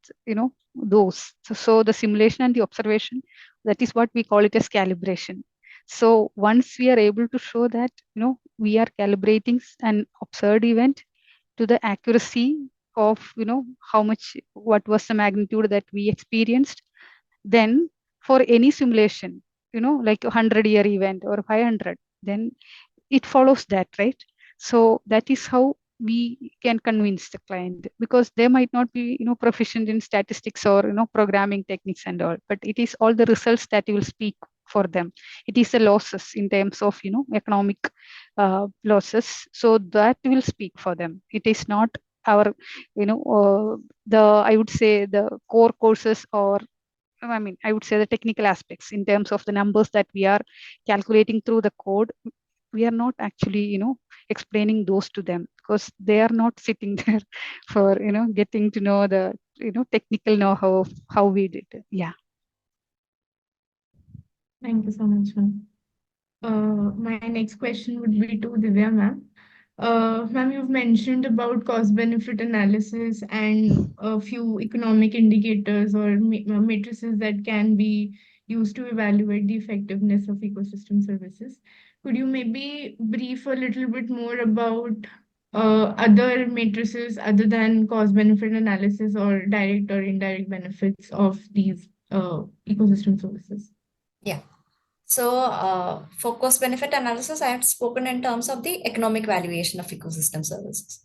S6: those. So the simulation and the observation, that is what we call it as calibration. So once we are able to show that, we are calibrating an observed event to the accuracy of, how much, what was the magnitude that we experienced. Then for any simulation, like a 100-year event or 500, then it follows that, right? So that is how we can convince the client, because they might not be, proficient in statistics or, programming techniques and all, but it is all the results that will speak for them. It is the losses in terms of, economic losses, so that will speak for them. It is not our, the, I would say, the core courses, or I mean, I would say the technical aspects in terms of the numbers that we are calculating through the code. We are not actually, explaining those to them, because they are not sitting there for, getting to know the, technical know-how of how we did it. Yeah.
S5: Thank you so much, ma'am. My next question would be to Divya, ma'am. Ma'am, you've mentioned about cost benefit analysis and a few economic indicators or matrices that can be used to evaluate the effectiveness of ecosystem services. Could you maybe brief a little bit more about other matrices other than cost benefit analysis or direct or indirect benefits of these ecosystem services?
S4: Yeah. So, for cost benefit analysis, I have spoken in terms of the economic valuation of ecosystem services.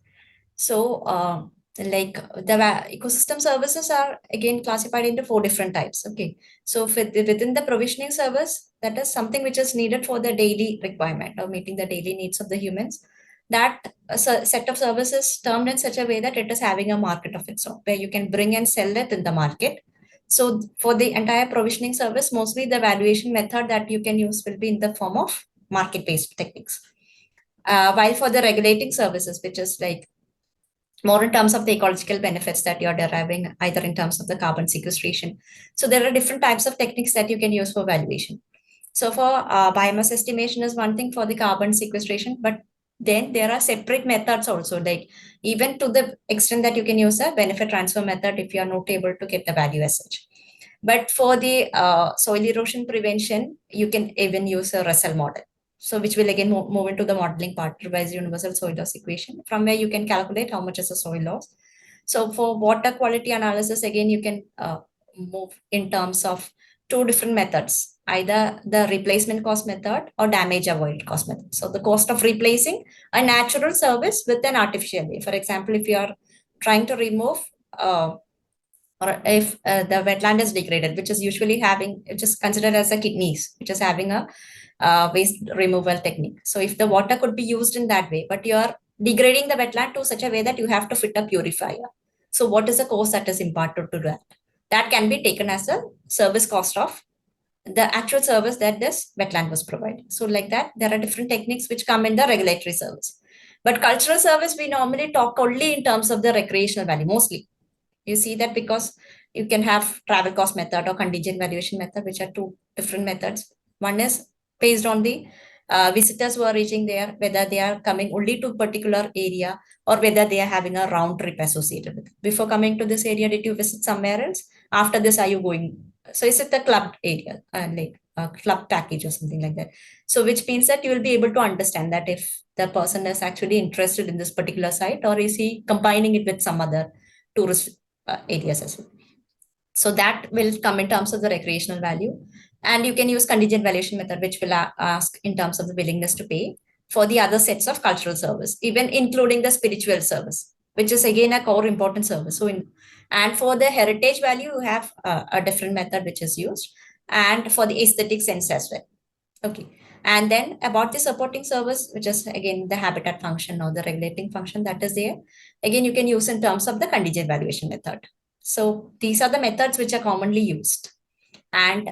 S4: So, like ecosystem services are again classified into four different types. Okay. So, within the provisioning service, that is something which is needed for the daily requirement or meeting the daily needs of the humans. That set of services termed in such a way that it is having a market of its own, where you can bring and sell it in the market. So for the entire provisioning service, mostly the valuation method that you can use will be in the form of market-based techniques. While for the regulating services, which is like more in terms of the ecological benefits that you're deriving, either in terms of the carbon sequestration. So there are different types of techniques that you can use for valuation. So for biomass estimation is one thing for the carbon sequestration, but then there are separate methods also, like even to the extent that you can use a benefit transfer method if you are not able to get the value as such. But for the soil erosion prevention, you can even use a Russell model. So which will again move into the modeling part, revised universal soil loss equation, from where you can calculate how much is the soil loss. So for water quality analysis, again, you can move in terms of two different methods, either the replacement cost method or damage avoid cost method. So the cost of replacing a natural service with an artificial way. For example, if you are trying to remove or if the wetland is degraded, which is usually having, which is considered as a kidneys, which is having a waste removal technique. So if the water could be used in that way, but you are degrading the wetland to such a way that you have to fit a purifier. So what is the cost that is imparted to that? That can be taken as a service cost of the actual service that this wetland was providing. So like that, there are different techniques which come in the regulatory service. But cultural service, we normally talk only in terms of the recreational value, mostly. You see that because you can have travel cost method or contingent valuation method, which are two different methods. One is based on the visitors who are reaching there, whether they are coming only to a particular area or whether they are having a round trip associated with it. Before coming to this area, did you visit somewhere else? After this, are you going? So is it the club area, like a club package or something like that? So which means that you will be able to understand that if the person is actually interested in this particular site, or is he combining it with some other tourist areas as well. So that will come in terms of the recreational value. And you can use contingent valuation method, which will ask in terms of the willingness to pay for the other sets of cultural service, even including the spiritual service, which is again a core important service. So and for the heritage value, you have a different method which is used, and for the aesthetic sense as well. Okay. And then about the supporting service, which is again the habitat function or the regulating function that is there, again, you can use in terms of the contingent valuation method. So these are the methods which are commonly used. And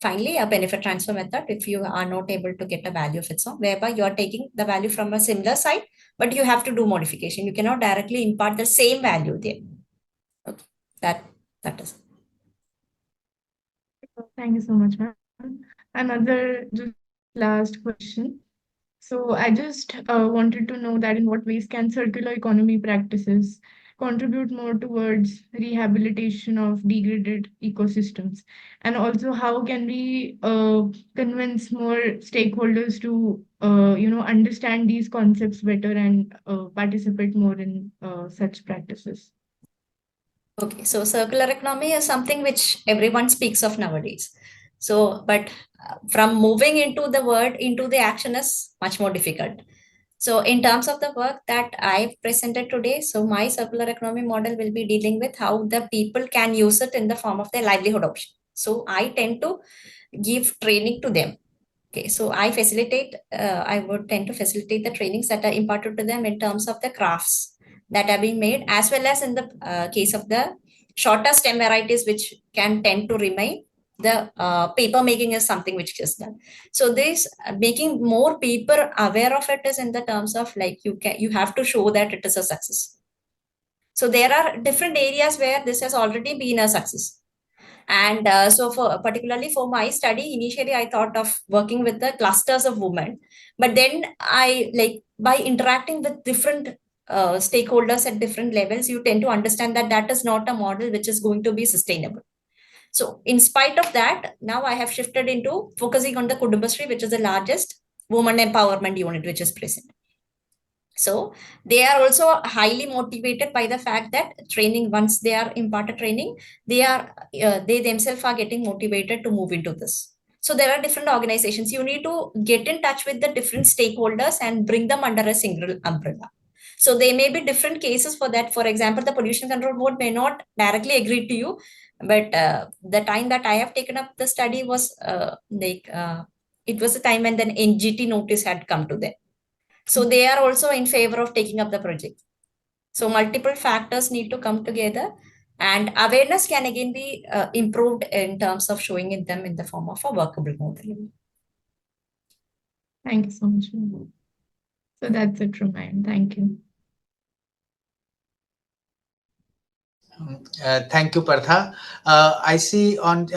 S4: finally, a benefit transfer method, if you are not able to get a value of its own, whereby you are taking the value from a similar site, but you have to do modification. You cannot directly impart the same value there. Okay. That is.
S5: Thank you so much, ma'am. Another just last question. So I just wanted to know that in what ways can circular economy practices contribute more towards rehabilitation of degraded ecosystems? And also, how can we convince more stakeholders to, understand these concepts better and participate more in such practices?
S4: Okay, so circular economy is something which everyone speaks of nowadays. So, but from moving into the word into the action is much more difficult. So, in terms of the work that I've presented today, so my circular economy model will be dealing with how the people can use it in the form of their livelihood option. So, I tend to give training to them. Okay, so I would tend to facilitate the trainings that are imparted to them in terms of the crafts that are being made, as well as in the case of the shorter stem varieties, which can tend to remain. The paper making is something which is done. So this making more people aware of it is in the terms of like you have to show that it is a success. So there are different areas where this has already been a success. And so for particularly for my study, initially I thought of working with the clusters of women, but then I like by interacting with different stakeholders at different levels, you tend to understand that that is not a model which is going to be sustainable. So in spite of that, now I have shifted into focusing on the Kudumbashree, which is the largest woman empowerment unit which is present. So they are also highly motivated by the fact that training, once they are imparted training, they themselves are getting motivated to move into this. So there are different organizations. You need to get in touch with the different stakeholders and bring them under a single umbrella. So there may be different cases for that. For example, the Pollution Control Board may not directly agree to you, but the time that I have taken up the study was it was a time when then NGT notice had come to them. So they are also in favor of taking up the project. So multiple factors need to come together, and awareness can again be improved in terms of showing it them in the form of a workable model.
S5: Thank you so much. So that's it from my end. Thank you.
S1: Thank you, Partha. I see on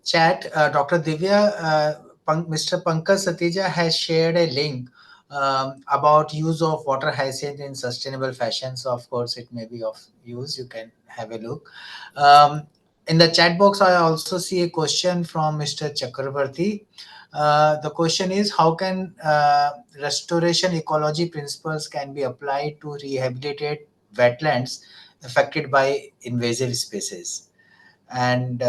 S1: chat, Dr. Divya, Mr. Pankaj Satija has shared a link about use of water hyacinth in sustainable fashion. So, of course, it may be of use. You can have a look. In the chat box, I also see a question from Mr. Chakravarti. The question is, how can restoration ecology principles can be applied to rehabilitate wetlands affected by invasive species? And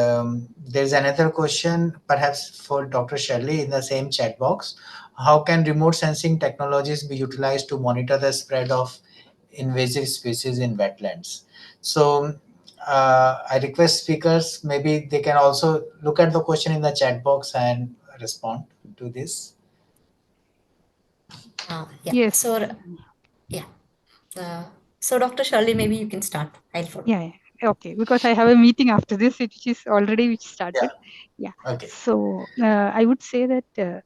S1: there's another question, perhaps for Dr. Shirley, in the same chat box. How can remote sensing technologies be utilized to monitor the spread of invasive species in wetlands? So I request speakers, maybe they can also look at the question in the chat box and respond to this.
S4: Yeah.
S6: Yes.
S4: So yeah. So Dr. Shirley, maybe you can start. I'll follow.
S6: Yeah. Okay. Because I have a meeting after this, which is already which started. Yeah.
S1: Okay.
S6: So I would say that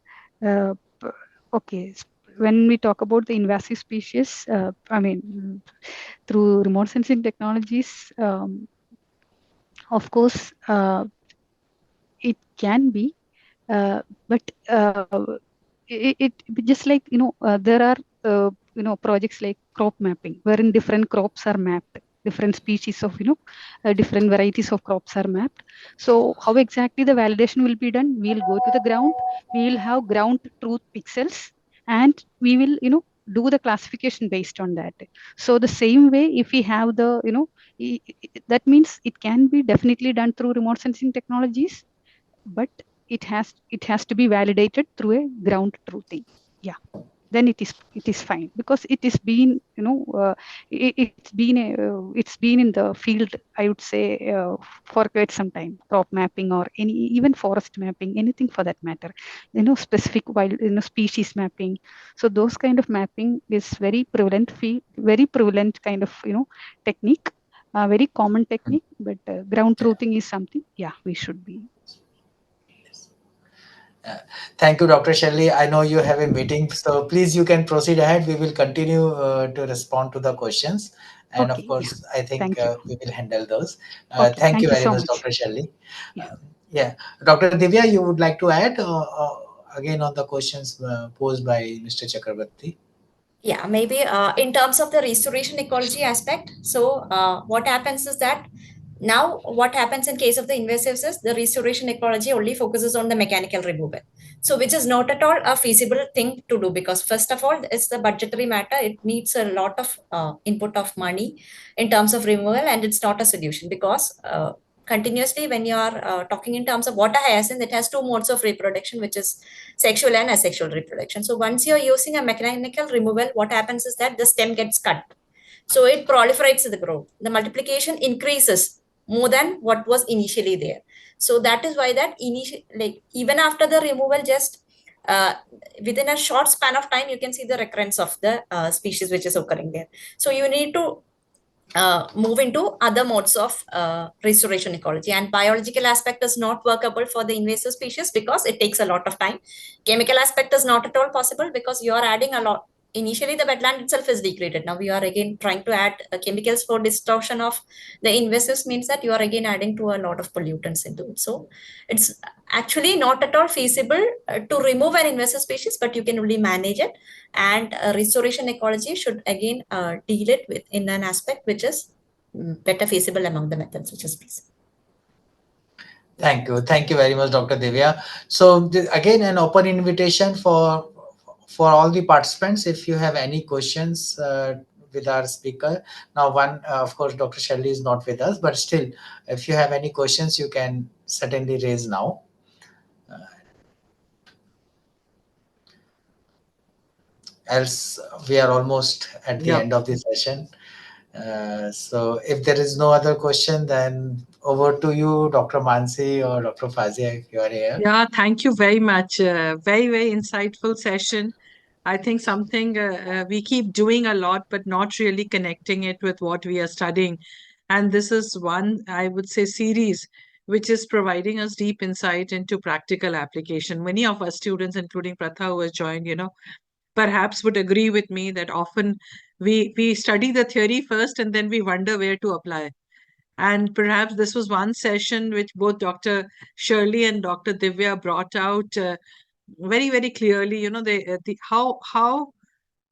S6: okay, when we talk about the invasive species, I mean, through remote sensing technologies, of course, it can be, but it just like there are projects like crop mapping, wherein different crops are mapped, different species of different varieties of crops are mapped. So how exactly the validation will be done? We'll go to the ground, we will have ground truth pixels, and we will do the classification based on that. So the same way, if we have the that means it can be definitely done through remote sensing technologies, but it has to be validated through a ground truthing. Yeah, then it is fine, because it is been it's been in the field, I would say, for quite some time. Crop mapping, or any even forest mapping, anything for that matter, specific wild species mapping. So those kind of mapping is very prevalent field, very prevalent kind of technique, very common technique. But ground truthing is something, yeah, we should be.
S1: Thank you, Dr. Shelley. I know you have a meeting, so please you can proceed ahead. We will continue to respond to the questions. And of
S6: Okay, yeah.
S1: course, I think
S6: Thank you.
S1: we will handle those.
S6: Okay,
S1: Thank you
S6: thank you
S1: very
S6: so
S1: much,
S6: much.
S1: Dr. Shelley.
S6: Yeah.
S1: Yeah. Dr. Divya, you would like to add again on the questions posed by Mr. Chakrabarti?
S4: Yeah, maybe in terms of the restoration ecology aspect. So what happens is that Now, what happens in case of the invasives is the restoration ecology only focuses on the mechanical removal. So, which is not at all a feasible thing to do, because first of all, it's the budgetary matter. It needs a lot of input of money in terms of removal, and it's not a solution because continuously when you are talking in terms of water hyacinth, it has two modes of reproduction, which is sexual and asexual reproduction. So once you're using a mechanical removal, what happens is that the stem gets cut. So it proliferates the growth. The multiplication increases more than what was initially there. So that is why that like even after the removal, just uh, within a short span of time, you can see the recurrence of the species which is occurring there. So you need to move into other modes of restoration ecology, and biological aspect is not workable for the invasive species because it takes a lot of time. Chemical aspect is not at all possible because you are adding a lot. Initially the wetland itself is degraded, now we are again trying to add chemicals for distortion of the invasives, means that you are again adding to a lot of pollutants into it. So it's actually not at all feasible to remove an invasive species, but you can only manage it. And restoration ecology should again deal it with in an aspect which is better feasible among the methods which is feasible.
S1: Thank you very much, Dr. Divya. So again, an open invitation for all the participants. If you have any questions with our speaker, now one, of course, Dr. Shelley is not with us, but still, if you have any questions, you can certainly raise now. Else, we are almost at the
S3: Yeah.
S1: end of the session. So if there is no other question, then over to you, Dr. Mansi or Dr. Fazia, if you are here.
S3: Yeah, thank you very much. Very, very insightful session. I think something we keep doing a lot, but not really connecting it with what we are studying. And this is one, I would say, series which is providing us deep insight into practical application. Many of our students, including Pratha, who has joined, perhaps would agree with me that often we study the theory first and then we wonder where to apply. And perhaps this was one session which both Dr. Shirley and Dr. Divya brought out very, very clearly. How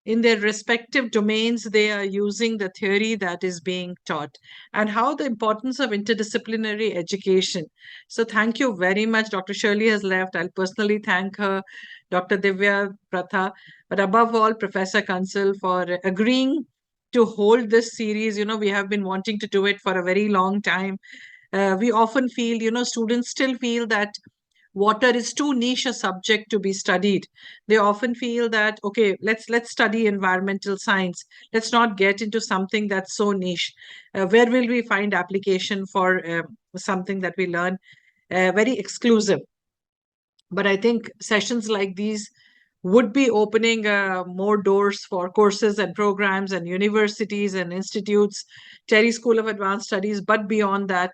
S3: in their respective domains they are using the theory that is being taught, and how the importance of interdisciplinary education. So thank you very much. Dr. Shirley has left. I'll personally thank her, Dr. Divya, Pratha, but above all, Professor Kansal for agreeing to hold this series. We have been wanting to do it for a very long time. We often feel, students still feel that water is too niche a subject to be studied. They often feel that, okay, let's study environmental science, let's not get into something that's so niche. Where will we find application for something that we learn very exclusive? But I think sessions like these would be opening more doors for courses and programs and universities and institutes, Terry School of Advanced Studies, but beyond that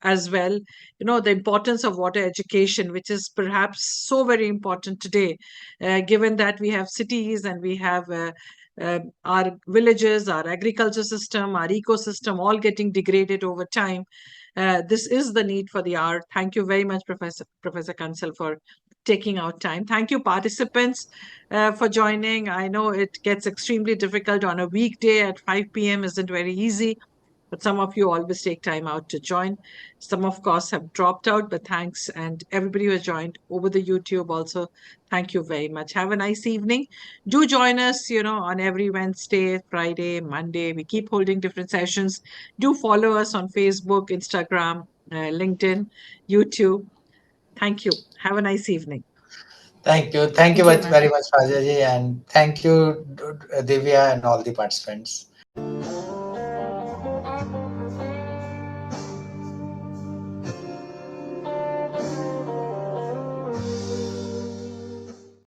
S3: as well. The importance of water education, which is perhaps so very important today, given that we have cities and we have our villages, our agriculture system, our ecosystem all getting degraded over time. This is the need for the hour. Thank you very much, Professor Kansal, for taking out time. Thank you, participants, for joining. I know it gets extremely difficult on a weekday at 5 p.m. Isn't very easy, but some of you always take time out to join. Some, of course, have dropped out, but thanks. And everybody who has joined over the YouTube also, thank you very much. Have a nice evening. Do join us, on every Wednesday, Friday, Monday. We keep holding different sessions. Do follow us on Facebook, Instagram, LinkedIn, YouTube. Thank you. Have a nice evening.
S1: Thank you. Thank you
S4: Thank you,
S1: very
S4: ma'am.
S1: much, Fazia ji, and thank you, Divya, and all the participants.